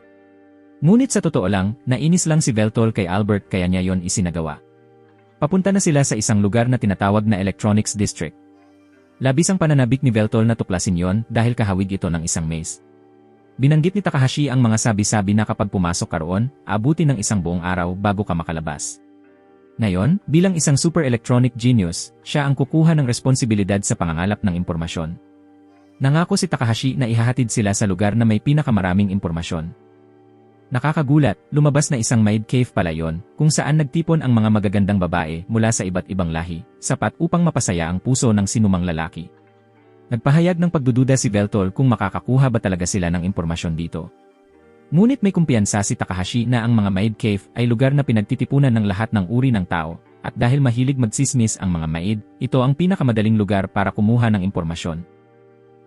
Ngunit sa totoo lang, nainis lang si Veltol kay Albert kaya niya yon isinagawa. Papunta na sila sa isang lugar na tinatawag na Electronics District. Labis ang pananabik ni Veltol na tuklasin yon dahil kahawig ito ng isang maze. Binanggit ni Takahashi ang mga sabi-sabi na kapag pumasok ka roon, abuti ng isang buong araw bago ka makalabas. Ngayon, bilang isang super electronic genius, siya ang kukuha ng responsibilidad sa pangangalap ng impormasyon. Nangako si Takahashi na ihahatid sila sa lugar na may pinakamaraming impormasyon. Nakakagulat, lumabas na isang maid cave pala yon, kung saan nagtipon ang mga magagandang babae mula sa iba't ibang lahi, sapat upang mapasaya ang puso ng sinumang lalaki. Nagpahayag ng pagdududa si Veltol kung makakakuha ba talaga sila ng impormasyon dito. Ngunit may kumpiyansa si Takahashi na ang mga maid cave ay lugar na pinagtitipunan ng lahat ng uri ng tao, at dahil mahilig magsismis ang mga maid, ito ang pinakamadaling lugar para kumuha ng impormasyon.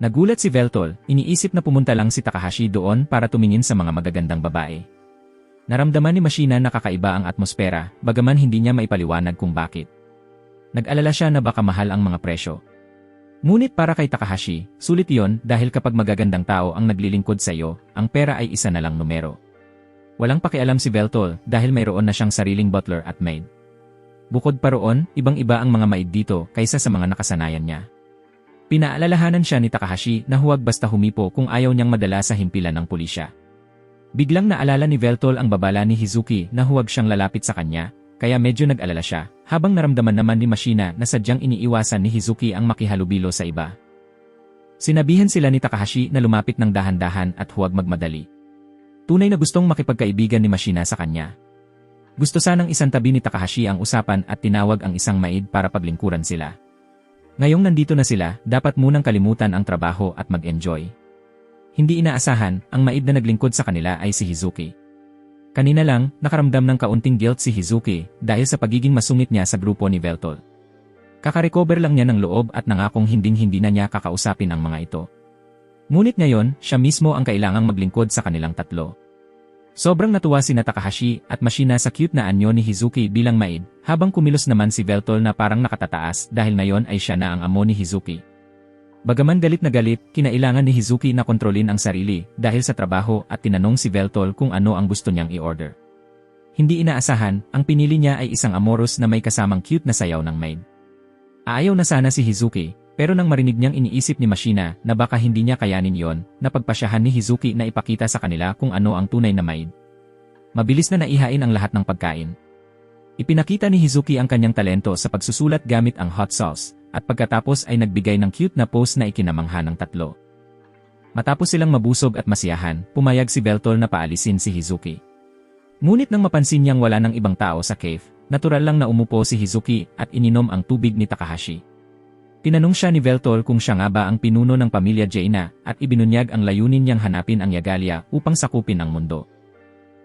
Nagulat si Veltol, iniisip na pumunta lang si Takahashi doon para tumingin sa mga magagandang babae. Naramdaman ni Machina na kakaiba ang atmosfera, bagaman hindi niya maipaliwanag kung bakit. Nag-alala siya na baka mahal ang mga presyo. Ngunit para kay Takahashi, sulit yon dahil kapag magagandang tao ang naglilingkod sa iyo, ang pera ay isa na lang numero. Walang pakialam si Veltol dahil mayroon na siyang sariling butler at maid. Bukod pa roon, ibang-iba ang mga maid dito kaysa sa mga nakasanayan niya. Pinaalalahanan siya ni Takahashi na huwag basta humipo kung ayaw niyang madala sa himpilan ng pulisya. Biglang naalala ni Veltol ang babala ni Hizuki na huwag siyang lalapit sa kanya, kaya medyo nag-alala siya, habang naramdaman naman ni Mashina na sadyang iniiwasan ni Hizuki ang makihalubilo sa iba. Sinabihan sila ni Takahashi na lumapit ng dahan-dahan at huwag magmadali. Tunay na gustong makipagkaibigan ni Mashina sa kanya. Gusto sanang isantabi ni Takahashi ang usapan at tinawag ang isang maid para paglingkuran sila. Ngayong nandito na sila, dapat munang kalimutan ang trabaho at mag-enjoy. Hindi inaasahan, ang maid na naglingkod sa kanila ay si Hizuki. Kanina lang, nakaramdam ng kaunting guilt si Hizuki dahil sa pagiging masungit niya sa grupo ni Veltol. Kakarecover lang niya ng loob at nangakong hinding-hindi na niya kakausapin ang mga ito. Ngunit ngayon, siya mismo ang kailangang maglingkod sa kanilang tatlo. Sobrang natuwa si Takahashi at Mashina sa cute na anyo ni Hizuki bilang maid, habang kumilos naman si Veltol na parang nakatataas dahil ngayon ay siya na ang amo ni Hizuki. Bagaman galit na galit, kinailangan ni Hizuki na kontrolin ang sarili dahil sa trabaho at tinanong si Veltol kung ano ang gusto niyang i-order. Hindi inaasahan, ang pinili niya ay isang amoros na may kasamang cute na sayaw ng maid. Aayaw na sana si Hizuki, pero nang marinig niyang iniisip ni Mashina na baka hindi niya kayanin yon, napagpasyahan ni Hizuki na ipakita sa kanila kung ano ang tunay na maid. Mabilis na naihain ang lahat ng pagkain. Ipinakita ni Hizuki ang kanyang talento sa pagsusulat gamit ang hot sauce, at pagkatapos ay nagbigay ng cute na pose na ikinamangha ng tatlo. Matapos silang mabusog at masiyahan, pumayag si Veltol na paalisin si Hizuki. Ngunit nang mapansin niyang wala ng ibang tao sa cave, natural lang na umupo si Hizuki at ininom ang tubig ni Takahashi. Tinanong siya ni Veltol kung siya nga ba ang pinuno ng pamilya Jaina at ibinunyag ang layunin niyang hanapin ang Yagalia upang sakupin ang mundo.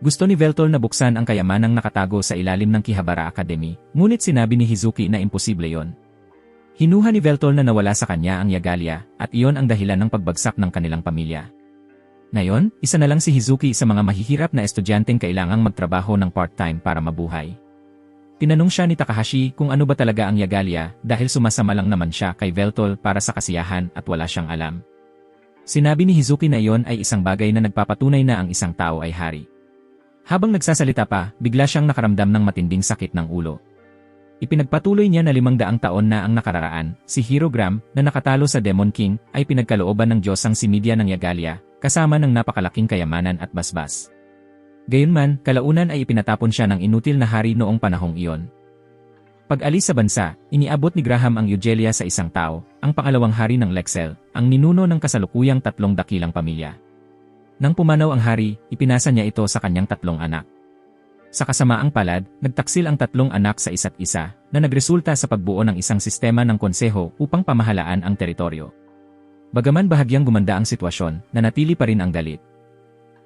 Gusto ni Veltol na buksan ang kayamanang nakatago sa ilalim ng Kihabara Academy, ngunit sinabi ni Hizuki na imposible yon. Hinuha ni Veltol na nawala sa kanya ang Yagalia at iyon ang dahilan ng pagbagsak ng kanilang pamilya. Ngayon, isa na lang si Hizuki sa mga mahihirap na estudyanteng kailangang magtrabaho ng part-time para mabuhay. Tinanong siya ni Takahashi kung ano ba talaga ang Yagalia dahil sumasama lang naman siya kay Veltol para sa kasiyahan at wala siyang alam. Sinabi ni Hizuki na iyon ay isang bagay na nagpapatunay na ang isang tao ay hari. Habang nagsasalita pa, bigla siyang nakaramdam ng matinding sakit ng ulo. Ipinagpatuloy niya na 500 taon na ang nakararaan, si Hirogram na nakatalo sa Demon King ay pinagkalooban ng Diyos ang si Midia ng Yagalia, kasama ng napakalaking kayamanan at basbas. Gayunman, kalaunan ay ipinatapon siya ng inutil na hari noong panahong iyon. Pag-alis sa bansa, iniabot ni Graham ang Eugelia sa isang tao, ang pangalawang hari ng Lexel, ang ninuno ng kasalukuyang 3 dakilang pamilya. Nang pumanaw ang hari, ipinasa niya ito sa kanyang 3 anak. Sa kasamaang palad, nagtaksil ang 3 anak sa isa't isa, na nagresulta sa pagbuo ng isang sistema ng konseho upang pamahalaan ang teritoryo. Bagaman bahagyang gumanda ang sitwasyon, nanatili pa rin ang galit.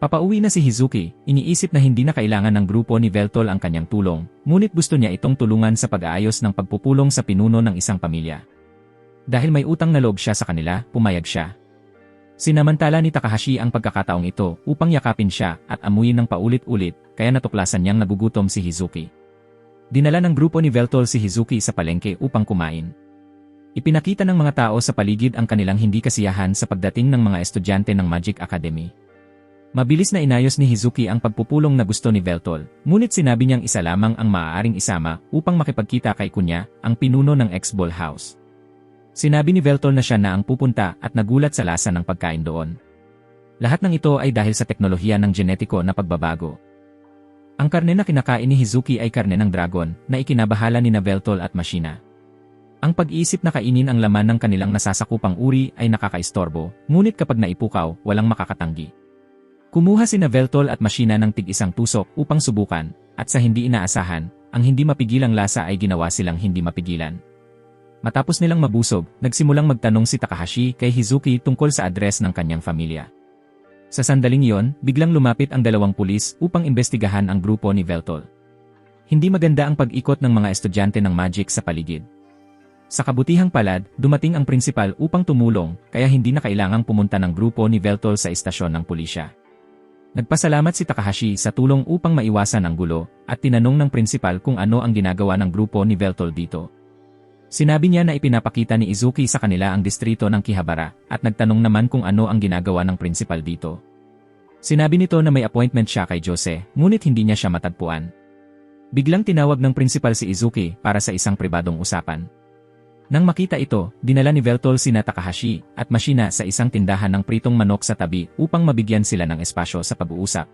Papauwi na si Hizuki, iniisip na hindi na kailangan ng grupo ni Veltol ang kanyang tulong, ngunit gusto niya itong tulungan sa pag-aayos ng pagpupulong sa pinuno ng isang pamilya. Dahil may utang na loob siya sa kanila, pumayag siya. Sinamantala ni Takahashi ang pagkakataong ito upang yakapin siya at amuyin ng paulit-ulit, kaya natuklasan niyang nagugutom si Hizuki. Dinala ng grupo ni Veltol si Hizuki sa palengke upang kumain. Ipinakita ng mga tao sa paligid ang kanilang hindi kasiyahan sa pagdating ng mga estudyante ng Magic Academy. Mabilis na inayos ni Hizuki ang pagpupulong na gusto ni Veltol, ngunit sinabi niyang isa lamang ang maaaring isama upang makipagkita kay Kunya, ang pinuno ng X-Ball House. Sinabi ni Veltol na siya na ang pupunta at nagulat sa lasa ng pagkain doon. Lahat ng ito ay dahil sa teknolohiya ng genetiko na pagbabago. Ang karne na kinakain ni Hizuki ay karne ng dragon na ikinabahala ni Veltol at Mashina. Ang pag-iisip na kainin ang laman ng kanilang nasasakupang uri ay nakakaistorbo, ngunit kapag naipukaw, walang makakatanggi. Kumuha sina Veltol at Mashina ng tig-isang tusok upang subukan, at sa hindi inaasahan, ang hindi mapigilang lasa ay ginawa silang hindi mapigilan. Matapos nilang mabusog, nagsimulang magtanong si Takahashi kay Hizuki tungkol sa address ng kanyang pamilya. Sa sandaling iyon, biglang lumapit ang 2 pulis upang imbestigahan ang grupo ni Veltol. Hindi maganda ang pag-ikot ng mga estudyante ng magic sa paligid. Sa kabutihang palad, dumating ang prinsipal upang tumulong, kaya hindi na kailangang pumunta ng grupo ni Veltol sa istasyon ng pulisya. Nagpasalamat si Takahashi sa tulong upang maiwasan ang gulo, at tinanong ng prinsipal kung ano ang ginagawa ng grupo ni Veltol dito. Sinabi niya na ipinapakita ni Izuki sa kanila ang distrito ng Kihabara, at nagtanong naman kung ano ang ginagawa ng prinsipal dito. Sinabi nito na may appointment siya kay Jose, ngunit hindi niya siya matagpuan. Biglang tinawag ng prinsipal si Izuki para sa isang pribadong usapan. Nang makita ito, dinala ni Veltol sina Takahashi at Mashina sa isang tindahan ng pritong manok sa tabi upang mabigyan sila ng espasyo sa pag-uusap.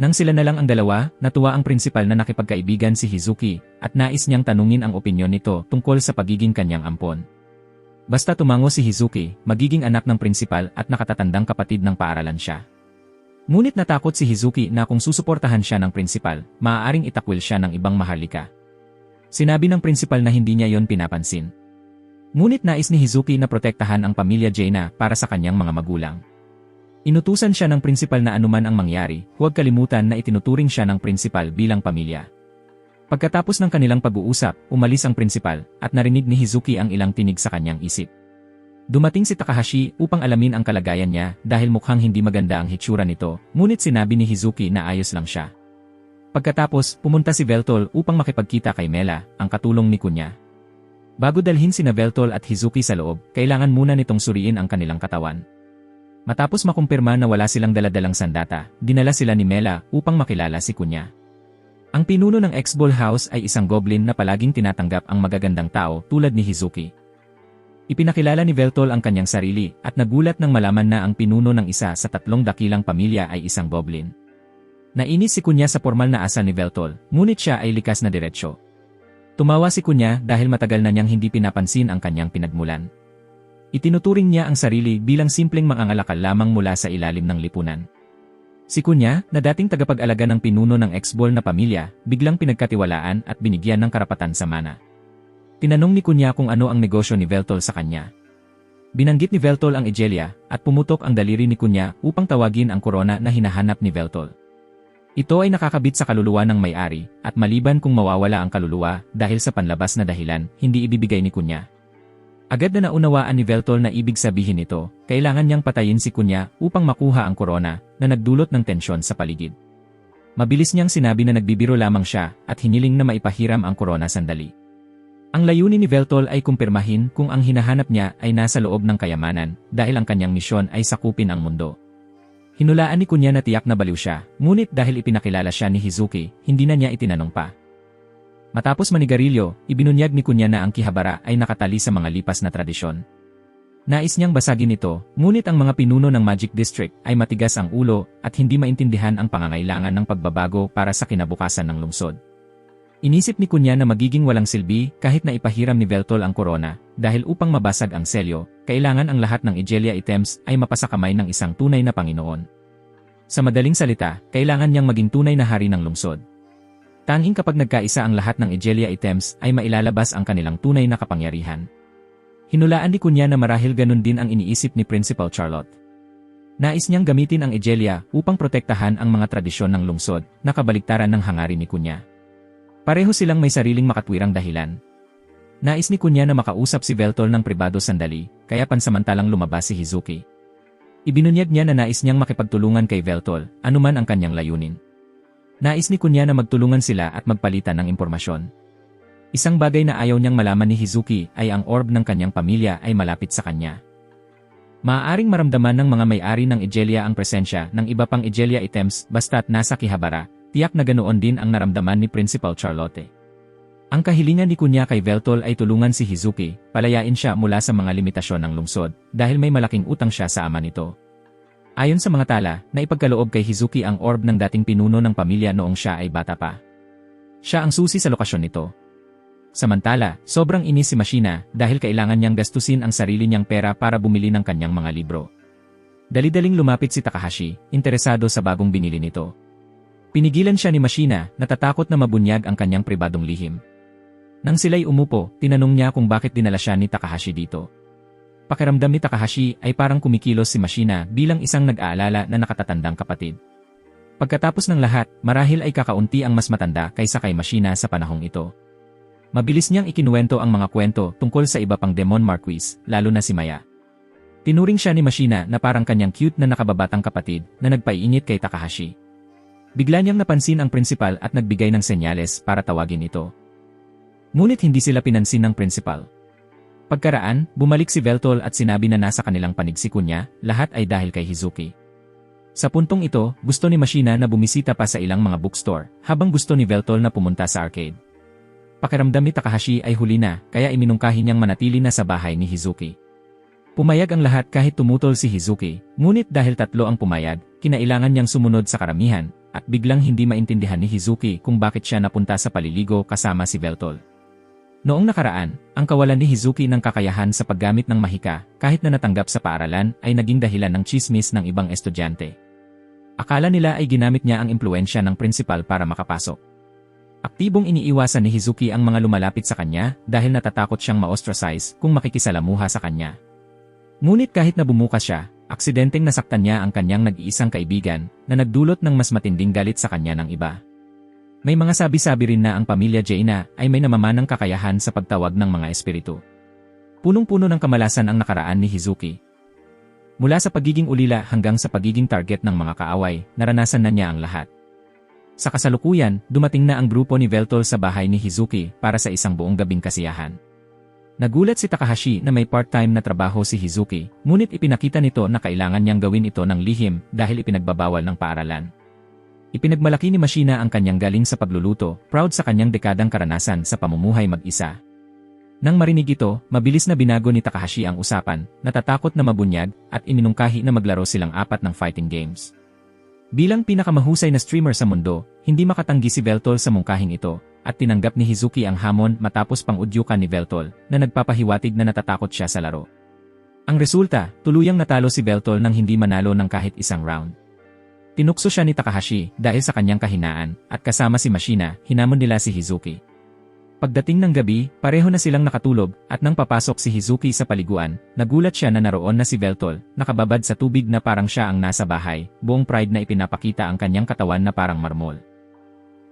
Nang sila na lang ang dalawa, natuwa ang prinsipal na nakipagkaibigan si Hizuki at nais niyang tanungin ang opinyon nito tungkol sa pagiging kanyang ampon. Basta tumango si Hizuki, magiging anak ng prinsipal at nakatatandang kapatid ng paaralan siya. Ngunit natakot si Hizuki na kung susuportahan siya ng prinsipal, maaaring itakwil siya ng ibang maharlika. Sinabi ng prinsipal na hindi niya yon pinapansin. Ngunit nais ni Hizuki na protektahan ang pamilya Jaina para sa kanyang mga magulang. Inutusan siya ng prinsipal na anuman ang mangyari, huwag kalimutan na itinuturing siya ng prinsipal bilang pamilya. Pagkatapos ng kanilang pag-uusap, umalis ang prinsipal at narinig ni Hizuki ang ilang tinig sa kanyang isip. Dumating si Takahashi upang alamin ang kalagayan niya dahil mukhang hindi maganda ang hitsura nito, ngunit sinabi ni Hizuki na ayos lang siya. Pagkatapos, pumunta si Veltol upang makipagkita kay Mela, ang katulong ni Kunya. Bago dalhin sina Veltol at Hizuki sa loob, kailangan muna nitong suriin ang kanilang katawan. Matapos makumpirma na wala silang daladalang sandata, dinala sila ni Mela upang makilala si Kunya. Ang pinuno ng X-Ball House ay isang goblin na palaging tinatanggap ang magagandang tao tulad ni Hizuki. Ipinakilala ni Veltol ang kanyang sarili at nagulat nang malaman na ang pinuno ng isa sa 3 dakilang pamilya ay isang goblin. Nainis si Kunya sa formal na asa ni Veltol, ngunit siya ay likas na diretsyo. Tumawa si Kunya dahil matagal na niyang hindi pinapansin ang kanyang pinagmulan. Itinuturing niya ang sarili bilang simpleng mangangalakal lamang mula sa ilalim ng lipunan. Si Kunya, na dating tagapag-alaga ng pinuno ng X-Ball na pamilya, biglang pinagkatiwalaan at binigyan ng karapatan sa mana. Tinanong ni Kunya kung ano ang negosyo ni Veltol sa kanya. Binanggit ni Veltol ang Egelia at pumutok ang daliri ni Kunya upang tawagin ang korona na hinahanap ni Veltol. Ito ay nakakabit sa kaluluwa ng may-ari, at maliban kung mawawala ang kaluluwa dahil sa panlabas na dahilan, hindi ibibigay ni Kunya. Agad na naunawaan ni Veltol na ibig sabihin nito, kailangan niyang patayin si Kunya upang makuha ang korona na nagdulot ng tensyon sa paligid. Mabilis niyang sinabi na nagbibiro lamang siya at hiniling na maipahiram ang korona sandali. Ang layunin ni Veltol ay kumpirmahin kung ang hinahanap niya ay nasa loob ng kayamanan dahil ang kanyang misyon ay sakupin ang mundo. Hinulaan ni Kunya na tiyak na baliw siya, ngunit dahil ipinakilala siya ni Hizuki, hindi na niya itinanong pa. Matapos manigarilyo, ibinunyag ni Kunya na ang Kihabara ay nakatali sa mga lipas na tradisyon. Nais niyang basagin ito, ngunit ang mga pinuno ng Magic District ay matigas ang ulo at hindi maintindihan ang pangangailangan ng pagbabago para sa kinabukasan ng lungsod. Inisip ni Kunya na magiging walang silbi kahit na ipahiram ni Veltol ang korona, dahil upang mabasag ang selyo, kailangan ang lahat ng Egelia items ay mapasakamay ng isang tunay na Panginoon. Sa madaling salita, kailangan niyang maging tunay na hari ng lungsod. Tanging kapag nagkaisa ang lahat ng Egelia items ay mailalabas ang kanilang tunay na kapangyarihan. Hinulaan ni Kunya na marahil ganun din ang iniisip ni Principal Charlotte. Nais niyang gamitin ang Egelia upang protektahan ang mga tradisyon ng lungsod na kabaliktaran ng hangarin ni Kunya. Pareho silang may sariling makatwirang dahilan. Nais ni Kunya na makausap si Veltol ng pribado sandali, kaya pansamantalang lumabas si Hizuki. Ibinunyag niya na nais niyang makipagtulungan kay Veltol, anuman ang kanyang layunin. Nais ni Kunya na magtulungan sila at magpalitan ng impormasyon. Isang bagay na ayaw niyang malaman ni Hizuki ay ang orb ng kanyang pamilya ay malapit sa kanya. Maaaring maramdaman ng mga may-ari ng Egelia ang presensya ng iba pang Egelia items basta't nasa Kihabara. Tiyak na ganoon din ang naramdaman ni Principal Charlotte. Ang kahilingan ni Kunya kay Veltol ay tulungan si Hizuki, palayain siya mula sa mga limitasyon ng lungsod, dahil may malaking utang siya sa ama nito. Ayon sa mga tala, naipagkaloob kay Hizuki ang orb ng dating pinuno ng pamilya noong siya ay bata pa. Siya ang susi sa lokasyon nito. Samantala, sobrang inis si Mashina dahil kailangan niyang gastusin ang sarili niyang pera para bumili ng kanyang mga libro. Dali-daling lumapit si Takahashi, interesado sa bagong binili nito. Pinigilan siya ni Mashina, natatakot na mabunyag ang kanyang pribadong lihim. Nang sila'y umupo, tinanong niya kung bakit dinala siya ni Takahashi dito. Pakiramdam ni Takahashi ay parang kumikilos si Mashina bilang isang nag-aalala na nakatatandang kapatid. Pagkatapos ng lahat, marahil ay kakaunti ang mas matanda kaysa kay Mashina sa panahong ito. Mabilis niyang ikinuwento ang mga kwento tungkol sa iba pang Demon Marquis, lalo na si Maya. Tinuring siya ni Mashina na parang kanyang cute na nakababatang kapatid na nagpaiinit kay Takahashi. Bigla niyang napansin ang prinsipal at nagbigay ng senyales para tawagin ito. Ngunit hindi sila pinansin ng prinsipal. Pagkaraan, bumalik si Veltol at sinabi na nasa kanilang panig si Kunya, lahat ay dahil kay Hizuki. Sa puntong ito, gusto ni Mashina na bumisita pa sa ilang mga bookstore, habang gusto ni Veltol na pumunta sa arcade. Pakiramdam ni Takahashi ay huli na, kaya iminungkahi niyang manatili na sa bahay ni Hizuki. Pumayag ang lahat kahit tumutol si Hizuki, ngunit dahil tatlo ang pumayag, kinailangan niyang sumunod sa karamihan, at biglang hindi maintindihan ni Hizuki kung bakit siya napunta sa paliligo kasama si Veltol. Noong nakaraan, ang kawalan ni Hizuki ng kakayahan sa paggamit ng mahika, kahit na natanggap sa paaralan, ay naging dahilan ng tsismis ng ibang estudyante. Akala nila ay ginamit niya ang impluwensya ng prinsipal para makapasok. Aktibong iniiwasan ni Hizuki ang mga lumalapit sa kanya dahil natatakot siyang ma-ostracize kung makikisalamuha sa kanya. Ngunit kahit na bumukas siya, aksidenteng nasaktan niya ang kanyang nag-iisang kaibigan na nagdulot ng mas matinding galit sa kanya ng iba. May mga sabi-sabi rin na ang pamilya Jaina ay may namamanang kakayahan sa pagtawag ng mga espiritu. Punong-puno ng kamalasan ang nakaraan ni Hizuki. Mula sa pagiging ulila hanggang sa pagiging target ng mga kaaway, naranasan na niya ang lahat. Sa kasalukuyan, dumating na ang grupo ni Veltol sa bahay ni Hizuki para sa isang buong gabing kasiyahan. Nagulat si Takahashi na may part-time na trabaho si Hizuki, ngunit ipinakita nito na kailangan niyang gawin ito ng lihim dahil ipinagbabawal ng paaralan. Ipinagmalaki ni Mashina ang kanyang galing sa pagluluto, proud sa kanyang dekadang karanasan sa pamumuhay mag-isa. Nang marinig ito, mabilis na binago ni Takahashi ang usapan, natatakot na mabunyag, at iminungkahi na maglaro silang 4 ng fighting games. Bilang pinakamahusay na streamer sa mundo, hindi makatanggi si Veltol sa mungkahing ito, at tinanggap ni Hizuki ang hamon matapos pang-udyukan ni Veltol na nagpapahiwatig na natatakot siya sa laro. Ang resulta, tuluyang natalo si Veltol nang hindi manalo ng kahit isang round. Tinukso siya ni Takahashi dahil sa kanyang kahinaan, at kasama si Mashina, hinamon nila si Hizuki. Pagdating ng gabi, pareho na silang nakatulog, at nang papasok si Hizuki sa paliguan, nagulat siya na naroon na si Veltol, nakababad sa tubig na parang siya ang nasa bahay, buong pride na ipinapakita ang kanyang katawan na parang marmol.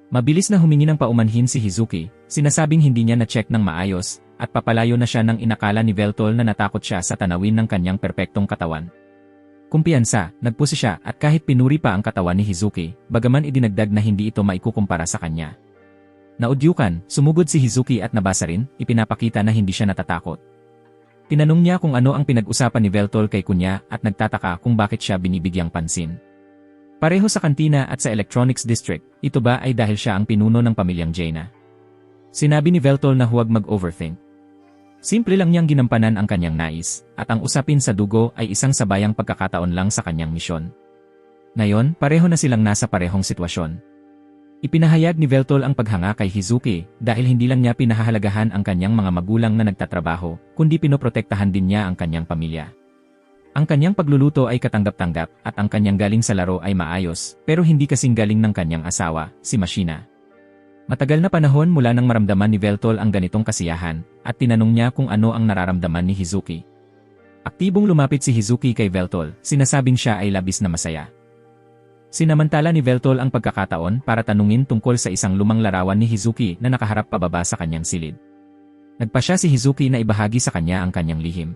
Mabilis na humingi ng paumanhin si Hizuki, sinasabing hindi niya na-check ng maayos, at papalayo na siya nang inakala ni Veltol na natakot siya sa tanawin ng kanyang perpektong katawan. Kumpiyansa, nagpusi siya at kahit pinuri pa ang katawan ni Hizuki, bagaman idinagdag na hindi ito maikukumpara sa kanya. Naudyukan, sumugod si Hizuki at nabasa rin, ipinapakita na hindi siya natatakot. Tinanong niya kung ano ang pinag-usapan ni Veltol kay Kunya at nagtataka kung bakit siya binibigyang pansin. Pareho sa kantina at sa Electronics District, ito ba ay dahil siya ang pinuno ng pamilyang Jaina? Sinabi ni Veltol na huwag mag-overthink. Simple lang niyang ginampanan ang kanyang nais, at ang usapin sa dugo ay isang sabayang pagkakataon lang sa kanyang misyon. Ngayon, pareho na silang nasa parehong sitwasyon. Ipinahayag ni Veltol ang paghanga kay Hizuki dahil hindi lang niya pinahahalagahan ang kanyang mga magulang na nagtatrabaho, kundi pinoprotektahan din niya ang kanyang pamilya. Ang kanyang pagluluto ay katanggap-tanggap at ang kanyang galing sa laro ay maayos, pero hindi kasing galing ng kanyang asawa, si Mashina. Matagal na panahon mula nang maramdaman ni Veltol ang ganitong kasiyahan, at tinanong niya kung ano ang nararamdaman ni Hizuki. Aktibong lumapit si Hizuki kay Veltol, sinasabing siya ay labis na masaya. Sinamantala ni Veltol ang pagkakataon para tanungin tungkol sa isang lumang larawan ni Hizuki na nakaharap pababa sa kanyang silid. Nagpasya si Hizuki na ibahagi sa kanya ang kanyang lihim.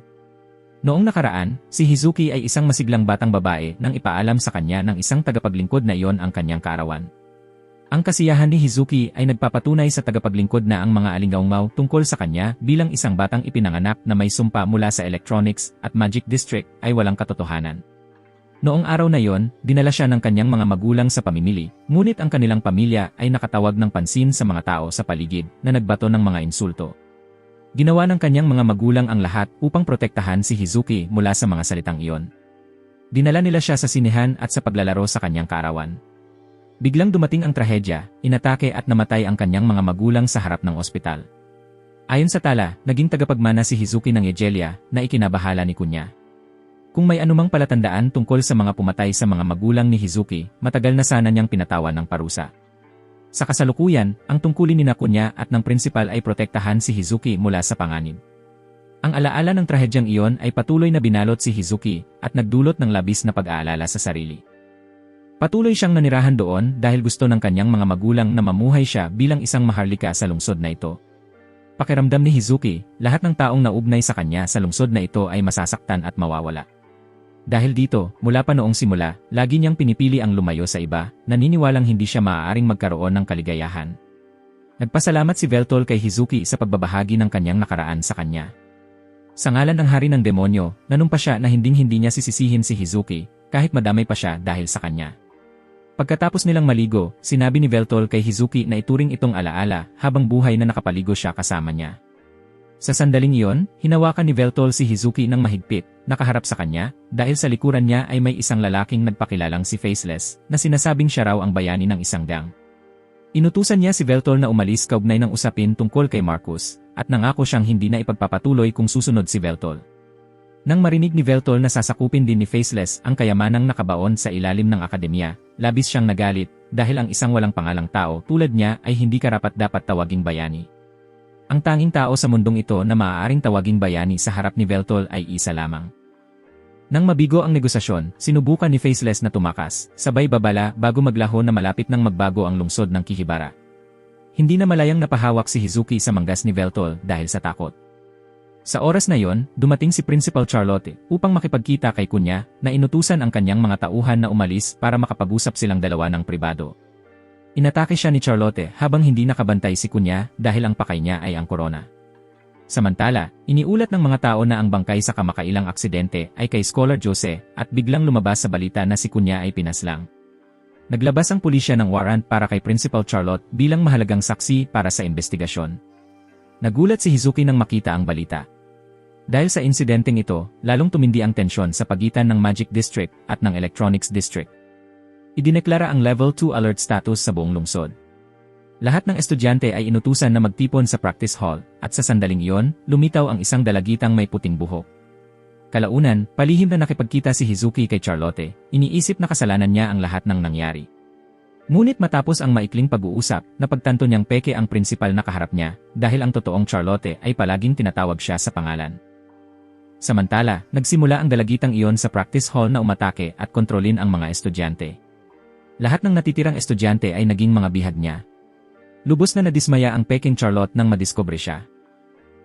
Noong nakaraan, si Hizuki ay isang masiglang batang babae nang ipaalam sa kanya ng isang tagapaglingkod na iyon ang kanyang kaarawan. Ang kasiyahan ni Hizuki ay nagpapatunay sa tagapaglingkod na ang mga alingaungaw tungkol sa kanya bilang isang batang ipinanganak na may sumpa mula sa Electronics at Magic District ay walang katotohanan. Noong araw na yon, dinala siya ng kanyang mga magulang sa pamimili, ngunit ang kanilang pamilya ay nakatawag ng pansin sa mga tao sa paligid na nagbato ng mga insulto. Ginawa ng kanyang mga magulang ang lahat upang protektahan si Hizuki mula sa mga salitang iyon. Dinala nila siya sa sinehan at sa paglalaro sa kanyang kaarawan. Biglang dumating ang trahedya, inatake at namatay ang kanyang mga magulang sa harap ng ospital. Ayon sa tala, naging tagapagmana si Hizuki ng Egelia na ikinabahala ni Kunya. Kung may anumang palatandaan tungkol sa mga pumatay sa mga magulang ni Hizuki, matagal na sana niyang pinatawan ng parusa. Sa kasalukuyan, ang tungkulin ni Kunya at ng prinsipal ay protektahan si Hizuki mula sa panganib. Ang alaala ng trahedyang iyon ay patuloy na binalot si Hizuki at nagdulot ng labis na pag-aalala sa sarili. Patuloy siyang nanirahan doon dahil gusto ng kanyang mga magulang na mamuhay siya bilang isang maharlika sa lungsod na ito. Pakiramdam ni Hizuki, lahat ng taong naugnay sa kanya sa lungsod na ito ay masasaktan at mawawala. Dahil dito, mula pa noong simula, lagi niyang pinipili ang lumayo sa iba, naniniwalang hindi siya maaaring magkaroon ng kaligayahan. Nagpasalamat si Veltol kay Hizuki sa pagbabahagi ng kanyang nakaraan sa kanya. Sa ngalan ng hari ng demonyo, nanumpa siya na hinding-hindi niya sisisihin si Hizuki, kahit madamay pa siya dahil sa kanya. Pagkatapos nilang maligo, sinabi ni Veltol kay Hizuki na ituring itong alaala habang buhay na nakapaligo siya kasama niya. Sa sandaling iyon, hinawakan ni Veltol si Hizuki ng mahigpit, nakaharap sa kanya, dahil sa likuran niya ay may isang lalaking nagpakilalang si Faceless, na sinasabing siya raw ang bayani ng isang gang. Inutusan niya si Veltol na umalis kaugnay ng usapin tungkol kay Marcus, at nangako siyang hindi na ipagpapatuloy kung susunod si Veltol. Nang marinig ni Veltol na sasakupin din ni Faceless ang kayamanang nakabaon sa ilalim ng akademya, labis siyang nagalit dahil ang isang walang pangalang tao tulad niya ay hindi karapat-dapat tawaging bayani. Ang tanging tao sa mundong ito na maaaring tawaging bayani sa harap ni Veltol ay isa lamang. Nang mabigo ang negosasyon, sinubukan ni Faceless na tumakas, sabay babala bago maglaho na malapit nang magbago ang lungsod ng Kihibara. Hindi na malayang napahawak si Hizuki sa manggas ni Veltol dahil sa takot. Sa oras na yon, dumating si Principal Charlotte upang makipagkita kay Kunya na inutusan ang kanyang mga tauhan na umalis para makapag-usap silang dalawa ng pribado. Inatake siya ni Charlotte habang hindi nakabantay si Kunya dahil ang pakay niya ay ang korona. Samantala, iniulat ng mga tao na ang bangkay sa kamakailang aksidente ay kay Scholar Jose at biglang lumabas sa balita na si Kunya ay pinaslang. Naglabas ang pulisya ng warrant para kay Principal Charlotte bilang mahalagang saksi para sa investigasyon. Nagulat si Hizuki nang makita ang balita. Dahil sa insidenteng ito, lalong tumindi ang tensyon sa pagitan ng Magic District at ng Electronics District. Idineklara ang Level 2 alert status sa buong lungsod. Lahat ng estudyante ay inutusan na magtipon sa practice hall, at sa sandaling iyon, lumitaw ang isang dalagitang may puting buhok. Kalaunan, palihim na nakipagkita si Hizuki kay Charlotte, iniisip na kasalanan niya ang lahat ng nangyari. Ngunit matapos ang maikling pag-uusap, napagtanto niyang peke ang prinsipal na kaharap niya, dahil ang totoong Charlotte ay palaging tinatawag siya sa pangalan. Samantala, nagsimula ang dalagitang iyon sa practice hall na umatake at kontrolin ang mga estudyante. Lahat ng natitirang estudyante ay naging mga bihag niya. Lubos na nadismaya ang peking Charlotte nang madiskubre siya.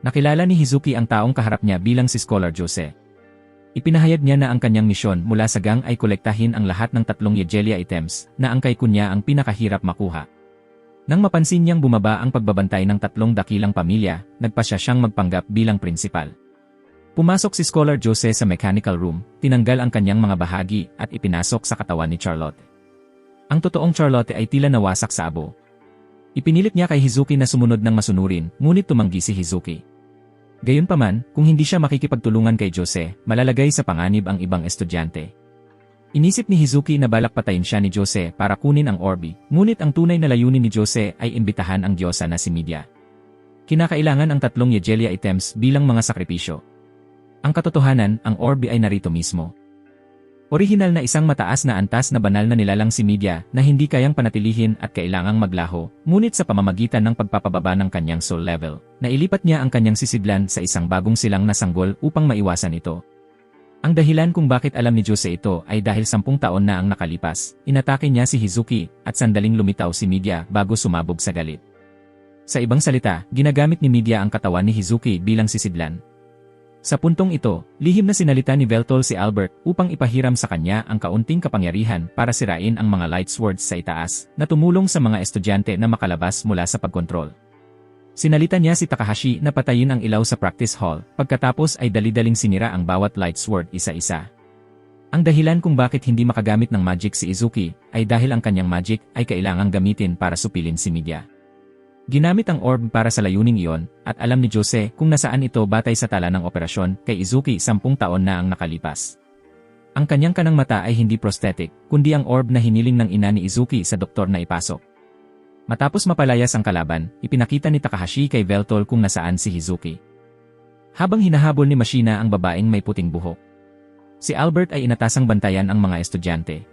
Nakilala ni Hizuki ang taong kaharap niya bilang si Scholar Jose. Ipinahayag niya na ang kanyang misyon mula sa gang ay kolektahin ang lahat ng 3 Yegelia items na ang kay Kunya ang pinakahirap makuha. Nang mapansin niyang bumaba ang pagbabantay ng 3 dakilang pamilya, nagpasya siyang magpanggap bilang prinsipal. Pumasok si Scholar Jose sa mechanical room, tinanggal ang kanyang mga bahagi at ipinasok sa katawan ni Charlotte. Ang totoong Charlotte ay tila nawasak sa abo. Ipinilit niya kay Hizuki na sumunod ng masunurin, ngunit tumanggi si Hizuki. Gayunpaman, kung hindi siya makikipagtulungan kay Jose, malalagay sa panganib ang ibang estudyante. Inisip ni Hizuki na balak patayin siya ni Jose para kunin ang orbi, ngunit ang tunay na layunin ni Jose ay imbitahan ang diyosa na si Media. Kinakailangan ang 3 Yegelia items bilang mga sakripisyo. Ang katotohanan, ang orbi ay narito mismo. Orihinal na isang mataas na antas na banal na nilalang si Media na hindi kayang panatilihin at kailangang maglaho, ngunit sa pamamagitan ng pagpapababa ng kanyang soul level, nailipat niya ang kanyang sisidlan sa isang bagong silang na sanggol upang maiwasan ito. Ang dahilan kung bakit alam ni Jose ito ay dahil 10 taon na ang nakalipas, inatake niya si Hizuki at sandaling lumitaw si Media bago sumabog sa galit. Sa ibang salita, ginagamit ni Media ang katawan ni Hizuki bilang sisidlan. Sa puntong ito, lihim na sinalita ni Veltol si Albert upang ipahiram sa kanya ang kaunting kapangyarihan para sirain ang mga light swords sa itaas na tumulong sa mga estudyante na makalabas mula sa pagkontrol. Sinalita niya si Takahashi na patayin ang ilaw sa practice hall, pagkatapos ay dali-daling sinira ang bawat light sword isa-isa. Ang dahilan kung bakit hindi makagamit ng magic si Izuki ay dahil ang kanyang magic ay kailangang gamitin para supilin si Media. Ginamit ang orb para sa layuning iyon, at alam ni Jose kung nasaan ito batay sa tala ng operasyon kay Izuki 10 taon na ang nakalipas. Ang kanyang kanang mata ay hindi prosthetic, kundi ang orb na hiniling ng ina ni Izuki sa doktor na ipasok. Matapos mapalayas ang kalaban, ipinakita ni Takahashi kay Veltol kung nasaan si Hizuki. Habang hinahabol ni Mashina ang babaeng may puting buhok, si Albert ay inatasang bantayan ang mga estudyante.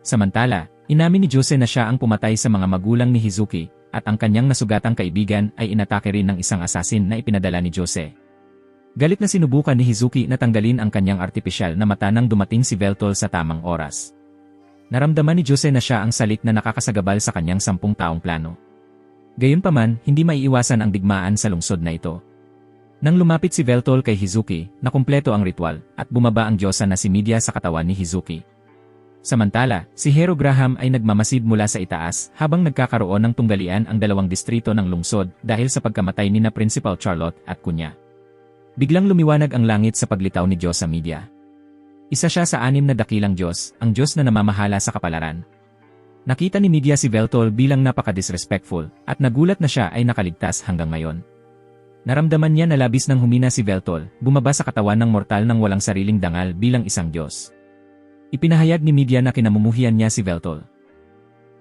Samantala, inamin ni Jose na siya ang pumatay sa mga magulang ni Hizuki, at ang kanyang nasugatang kaibigan ay inatake rin ng isang asasin na ipinadala ni Jose. Galit na sinubukan ni Hizuki na tanggalin ang kanyang artipisyal na mata nang dumating si Veltol sa tamang oras. Naramdaman ni Jose na siya ang salik na nakakasagabal sa kanyang 10 taong plano. Gayunpaman, hindi maiiwasan ang digmaan sa lungsod na ito. Nang lumapit si Veltol kay Hizuki, nakumpleto ang ritual, at bumaba ang diyosa na si Media sa katawan ni Hizuki. Samantala, si Hero Graham ay nagmamasid mula sa itaas habang nagkakaroon ng tunggalian ang 2 distrito ng lungsod dahil sa pagkamatay ni na Principal Charlotte at Kunya. Biglang lumiwanag ang langit sa paglitaw ni Diyos sa Media. Isa siya sa 6 na dakilang Diyos, ang Diyos na namamahala sa kapalaran. Nakita ni Media si Veltol bilang napaka-disrespectful at nagulat na siya ay nakaligtas hanggang ngayon. Naramdaman niya na labis nang humina si Veltol, bumaba sa katawan ng mortal ng walang sariling dangal bilang isang Diyos. Ipinahayag ni Media na kinamumuhian niya si Veltol.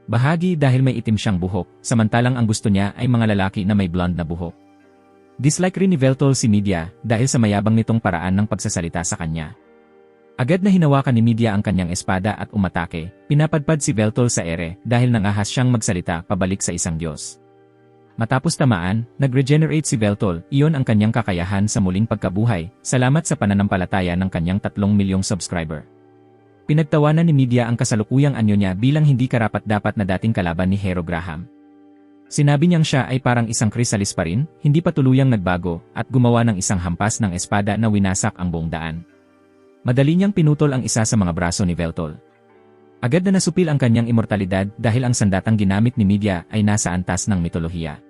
Bahagi dahil may itim siyang buhok, samantalang ang gusto niya ay mga lalaki na may blonde na buhok. Dislike rin ni Veltol si Media dahil sa mayabang nitong paraan ng pagsasalita sa kanya. Agad na hinawakan ni Media ang kanyang espada at umatake, pinapadpad si Veltol sa ere dahil nangahas siyang magsalita pabalik sa isang Diyos. Matapos tamaan, nag-regenerate si Veltol, iyon ang kanyang kakayahan sa muling pagkabuhay, salamat sa pananampalataya ng kanyang 3 milyong subscriber. Pinagtawanan ni Media ang kasalukuyang anyo niya bilang hindi karapat-dapat na dating kalaban ni Hero Graham. Sinabi niyang siya ay parang isang chrysalis pa rin, hindi pa tuluyang nagbago, at gumawa ng isang hampas ng espada na winasak ang buong daan. Madali niyang pinutol ang isa sa mga braso ni Veltol. Agad na nasupil ang kanyang immortalidad dahil ang sandatang ginamit ni Media ay nasa antas ng mitolohiya.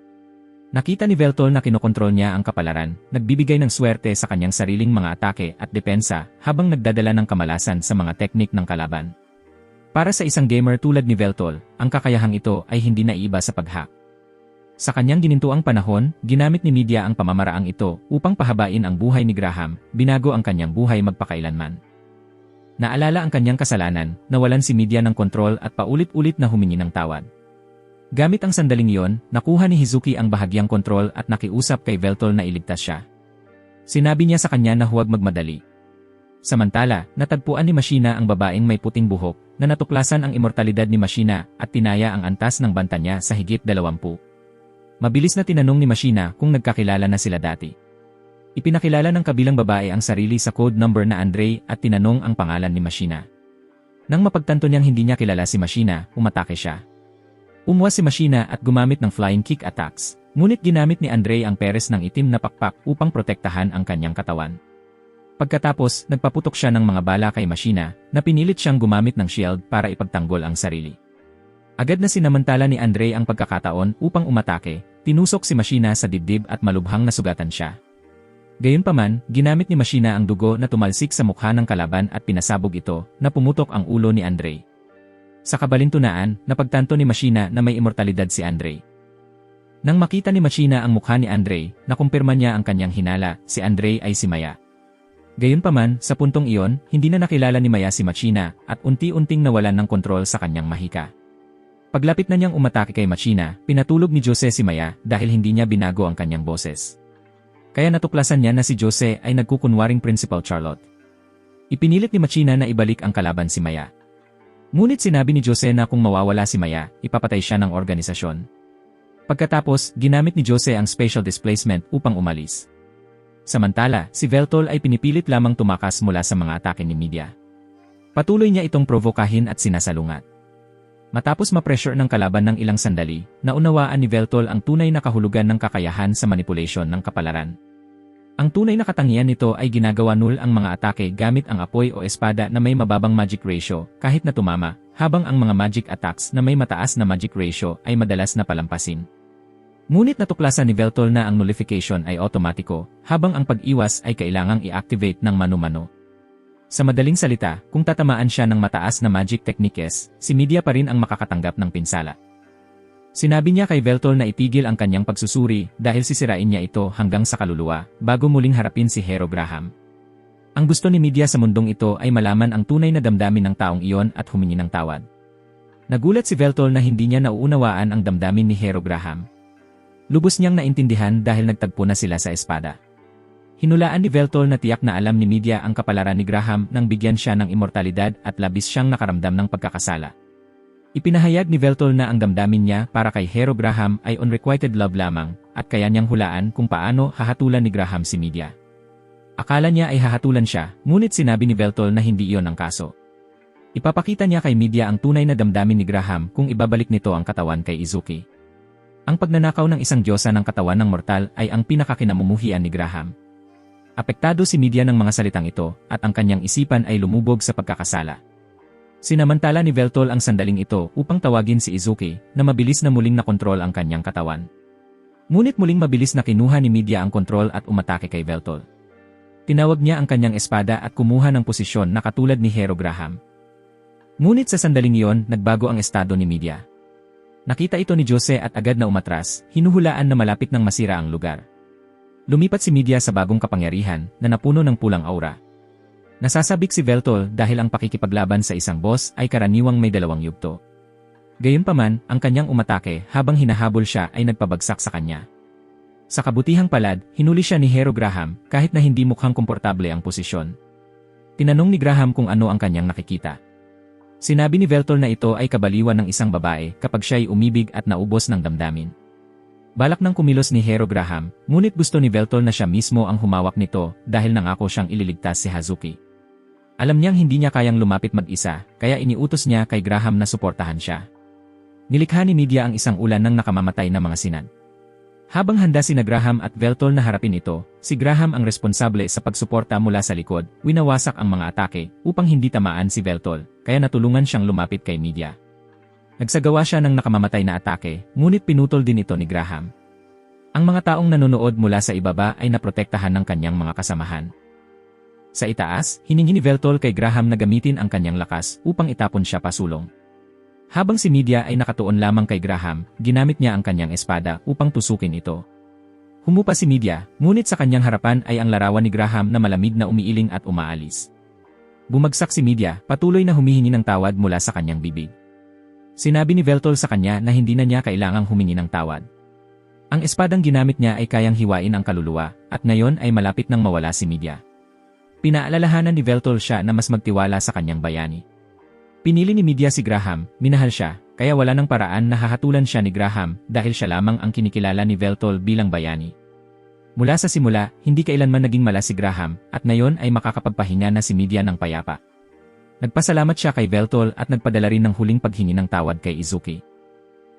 Nakita ni Veltol na kinokontrol niya ang kapalaran, nagbibigay ng swerte sa kanyang sariling mga atake at depensa habang nagdadala ng kamalasan sa mga teknik ng kalaban. Para sa isang gamer tulad ni Veltol, ang kakayahang ito ay hindi naiiba sa pag-hack. Sa kanyang ginintuang panahon, ginamit ni Media ang pamamaraang ito upang pahabain ang buhay ni Graham, binago ang kanyang buhay magpakailanman. Naalala ang kanyang kasalanan, nawalan si Media ng kontrol at paulit-ulit na humingi ng tawad. Gamit ang sandaling iyon, nakuha ni Hizuki ang bahagyang kontrol at nakiusap kay Veltol na iligtas siya. Sinabi niya sa kanya na huwag magmadali. Samantala, natagpuan ni Machina ang babaeng may puting buhok, na natuklasan ang immortalidad ni Machina at tinaya ang antas ng banta niya sa higit 20. Mabilis na tinanong ni Machina kung nagkakilala na sila dati. Ipinakilala ng kabilang babae ang sarili sa code number na Andre at tinanong ang pangalan ni Machina. Nang mapagtanto niyang hindi niya kilala si Machina, umatake siya. Umwas si Machina at gumamit ng flying kick attacks, ngunit ginamit ni Andre ang peres ng itim na pakpak upang protektahan ang kanyang katawan. Pagkatapos, nagpaputok siya ng mga bala kay Machina na pinilit siyang gumamit ng shield para ipagtanggol ang sarili. Agad na sinamantala ni Andre ang pagkakataon upang umatake, tinusok si Machina sa dibdib at malubhang nasugatan siya. Gayunpaman, ginamit ni Machina ang dugo na tumalsik sa mukha ng kalaban at pinasabog ito na pumutok ang ulo ni Andre. Sa kabalintunaan, napagtanto ni Machina na may immortalidad si Andre. Nang makita ni Machina ang mukha ni Andre, nakumpirma niya ang kanyang hinala, si Andre ay si Maya. Gayunpaman, sa puntong iyon, hindi na nakilala ni Maya si Machina at unti-unting nawalan ng kontrol sa kanyang mahika. Paglapit na niyang umatake kay Machina, pinatulog ni Jose si Maya dahil hindi niya binago ang kanyang boses. Kaya natuklasan niya na si Jose ay nagkukunwaring Principal Charlotte. Ipinilit ni Machina na ibalik ang kalaban si Maya. Ngunit sinabi ni Jose na kung mawawala si Maya, ipapatay siya ng organisasyon. Pagkatapos, ginamit ni Jose ang Spatial Displacement upang umalis. Samantala, si Veltol ay pinipilit lamang tumakas mula sa mga atake ni Media. Patuloy niya itong provokahin at sinasalungat. Matapos ma-pressure ng kalaban ng ilang sandali, naunawaan ni Veltol ang tunay na kahulugan ng kakayahan sa manipulation ng kapalaran. Ang tunay na katangian nito ay ginagawa null ang mga atake gamit ang apoy o espada na may mababang magic ratio kahit na tumama, habang ang mga magic attacks na may mataas na magic ratio ay madalas na palampasin. Ngunit natuklasan ni Veltol na ang nullification ay otomatiko, habang ang pag-iwas ay kailangang i-activate ng mano-mano. Sa madaling salita, kung tatamaan siya ng mataas na magic techniques, si Media pa rin ang makakatanggap ng pinsala. Sinabi niya kay Veltol na itigil ang kanyang pagsusuri dahil sisirain niya ito hanggang sa kaluluwa bago muling harapin si Hero Graham. Ang gusto ni Media sa mundong ito ay malaman ang tunay na damdamin ng taong iyon at humingi ng tawad. Nagulat si Veltol na hindi niya nauunawaan ang damdamin ni Hero Graham. Lubos niyang naintindihan dahil nagtagpo na sila sa espada. Hinulaan ni Veltol na tiyak na alam ni Media ang kapalaran ni Graham nang bigyan siya ng immortalidad at labis siyang nakaramdam ng pagkakasala. Ipinahayag ni Veltol na ang damdamin niya para kay Hero Graham ay unrequited love lamang at kaya niyang hulaan kung paano hahatulan ni Graham si Media. Akala niya ay hahatulan siya, ngunit sinabi ni Veltol na hindi iyon ang kaso. Ipapakita niya kay Media ang tunay na damdamin ni Graham kung ibabalik nito ang katawan kay Izuki. Ang pagnanakaw ng isang diyosa ng katawan ng mortal ay ang pinakakinamumuhian ni Graham. Apektado si Media ng mga salitang ito at ang kanyang isipan ay lumubog sa pagkakasala. Sinamantala ni Veltol ang sandaling ito upang tawagin si Izuki na mabilis na muling nakontrol ang kanyang katawan. Ngunit muling mabilis na kinuha ni Media ang kontrol at umatake kay Veltol. Tinawag niya ang kanyang espada at kumuha ng posisyon na katulad ni Hero Graham. Ngunit sa sandaling iyon, nagbago ang estado ni media. Nakita ito ni Jose at agad na umatras, hinuhulaan na malapit nang masira ang lugar. Lumipat si media sa bagong kapangyarihan na napuno ng pulang aura. Nasasabik si Veltol dahil ang pakikipaglaban sa isang boss ay karaniwang may dalawang yugto. Gayunpaman, ang kanyang umatake habang hinahabol siya ay nagpabagsak sa kanya. Sa kabutihang palad, hinuli siya ni Hero Graham kahit na hindi mukhang komportable ang posisyon. Tinanong ni Graham kung ano ang kanyang nakikita. Sinabi ni Veltol na ito ay kabaliwan ng isang babae kapag siya ay umibig at naubos ng damdamin. Balak nang kumilos ni Hero Graham, ngunit gusto ni Veltol na siya mismo ang humawak nito dahil nangako siyang ililigtas si Hazuki. Alam niyang hindi niya kayang lumapit mag-isa, kaya iniutos niya kay Graham na suportahan siya. Nilikha ni media ang isang ulan ng nakamamatay na mga sinad. Habang handa sina Graham at Veltol na harapin ito, si Graham ang responsable sa pagsuporta mula sa likod, winawasak ang mga atake upang hindi tamaan si Veltol, kaya natulungan siyang lumapit kay media. Nagsagawa siya ng nakamamatay na atake, ngunit pinutol din ito ni Graham. Ang mga taong nanonood mula sa ibaba ay naprotektahan ng kanyang mga kasamahan. Sa itaas, hiningi ni Veltol kay Graham na gamitin ang kanyang lakas upang itapon siya pasulong. Habang si media ay nakatuon lamang kay Graham, ginamit niya ang kanyang espada upang tusukin ito. Humupa si media, ngunit sa kanyang harapan ay ang larawan ni Graham na malamig na umiiling at umaalis. Bumagsak si media, patuloy na humihingi ng tawad mula sa kanyang bibig. Sinabi ni Veltol sa kanya na hindi na niya kailangang humingi ng tawad. Ang espadang ginamit niya ay kayang hiwain ang kaluluwa, at ngayon ay malapit nang mawala si media. Pinaalalahanan ni Veltol siya na mas magtiwala sa kanyang bayani. Pinili ni media si Graham, minahal siya, kaya wala nang paraan na hahatulan siya ni Graham dahil siya lamang ang kinikilala ni Veltol bilang bayani. Mula sa simula, hindi kailanman naging mala si Graham, at ngayon ay makakapagpahinga na si media ng payapa. Nagpasalamat siya kay Veltol at nagpadala rin ng huling paghingi ng tawad kay Izuki.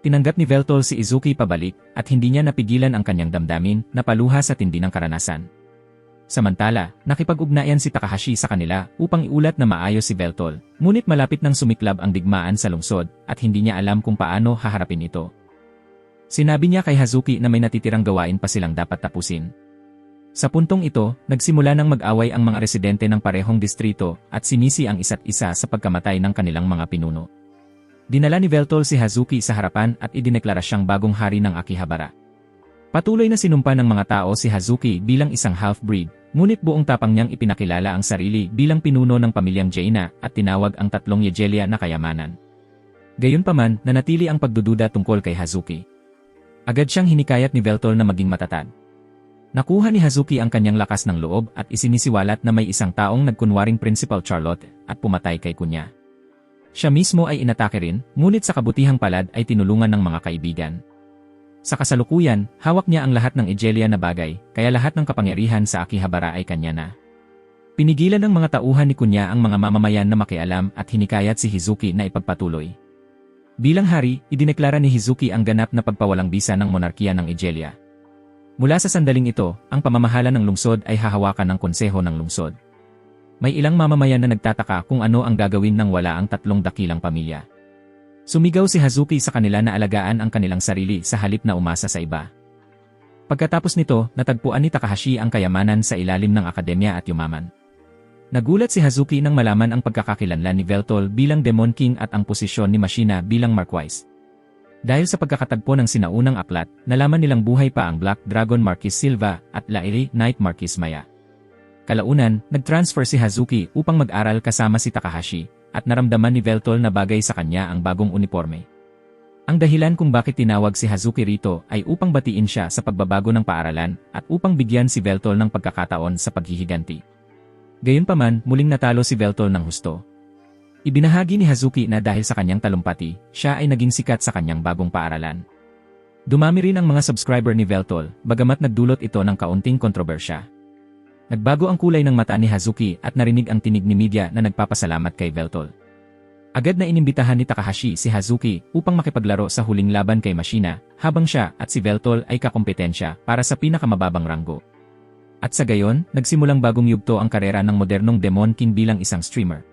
Tinanggap ni Veltol si Izuki pabalik at hindi niya napigilan ang kanyang damdamin na paluha sa tindi ng karanasan. Samantala, nakipag-ugnayan si Takahashi sa kanila upang iulat na maayos si Veltol, ngunit malapit nang sumiklab ang digmaan sa lungsod at hindi niya alam kung paano haharapin ito. Sinabi niya kay Hazuki na may natitirang gawain pa silang dapat tapusin. Sa puntong ito, nagsimula ng mag-away ang mga residente ng parehong distrito at sinisi ang isa't isa sa pagkamatay ng kanilang mga pinuno. Dinala ni Veltol si Hazuki sa harapan at idineklara siyang bagong hari ng Akihabara. Patuloy na sinumpa ng mga tao si Hazuki bilang isang half-breed, ngunit buong tapang niyang ipinakilala ang sarili bilang pinuno ng pamilyang Jaina at tinawag ang tatlong Yejelia na kayamanan. Gayunpaman, nanatili ang pagdududa tungkol kay Hazuki. Agad siyang hinikayat ni Veltol na maging matatag. Nakuha ni Hazuki ang kanyang lakas ng loob at isinisiwalat na may isang taong nagkunwaring Principal Charlotte at pumatay kay kunya. Siya mismo ay inatake rin, ngunit sa kabutihang palad ay tinulungan ng mga kaibigan. Sa kasalukuyan, hawak niya ang lahat ng Egelia na bagay, kaya lahat ng kapangyarihan sa Akihabara ay kanya na. Pinigilan ng mga tauhan ni kunya ang mga mamamayan na makialam at hinikayat si Hizuki na ipagpatuloy. Bilang hari, idineklara ni Hizuki ang ganap na pagpawalang bisa ng monarkiya ng Egelia. Mula sa sandaling ito, ang pamamahala ng lungsod ay hahawakan ng konseho ng lungsod. May ilang mamamayan na nagtataka kung ano ang gagawin nang wala ang tatlong dakilang pamilya. Sumigaw si Hazuki sa kanila na alagaan ang kanilang sarili sa halip na umasa sa iba. Pagkatapos nito, natagpuan ni Takahashi ang kayamanan sa ilalim ng akademya at yumaman. Nagulat si Hazuki nang malaman ang pagkakakilanlan ni Veltol bilang Demon King at ang posisyon ni Mashina bilang Marquise. Dahil sa pagkakatagpo ng sinaunang aklat, nalaman nilang buhay pa ang Black Dragon Marquis Silva at Lairi Knight Marquis Maya. Kalaunan, nag-transfer si Hazuki upang mag-aral kasama si Takahashi, at naramdaman ni Veltol na bagay sa kanya ang bagong uniforme. Ang dahilan kung bakit tinawag si Hazuki rito ay upang batiin siya sa pagbabago ng paaralan at upang bigyan si Veltol ng pagkakataon sa paghihiganti. Gayunpaman, muling natalo si Veltol ng husto. Ibinahagi ni Hazuki na dahil sa kanyang talumpati, siya ay naging sikat sa kanyang bagong paaralan. Dumami rin ang mga subscriber ni Veltol, bagamat nagdulot ito ng kaunting kontrobersya. Nagbago ang kulay ng mata ni Hazuki at narinig ang tinig ni media na nagpapasalamat kay Veltol. Agad na inimbitahan ni Takahashi si Hazuki upang makipaglaro sa huling laban kay Mashina, habang siya at si Veltol ay kakompetensya para sa pinakamababang ranggo. At sa gayon, nagsimulang bagong yugto ang karera ng modernong Demon King bilang isang streamer.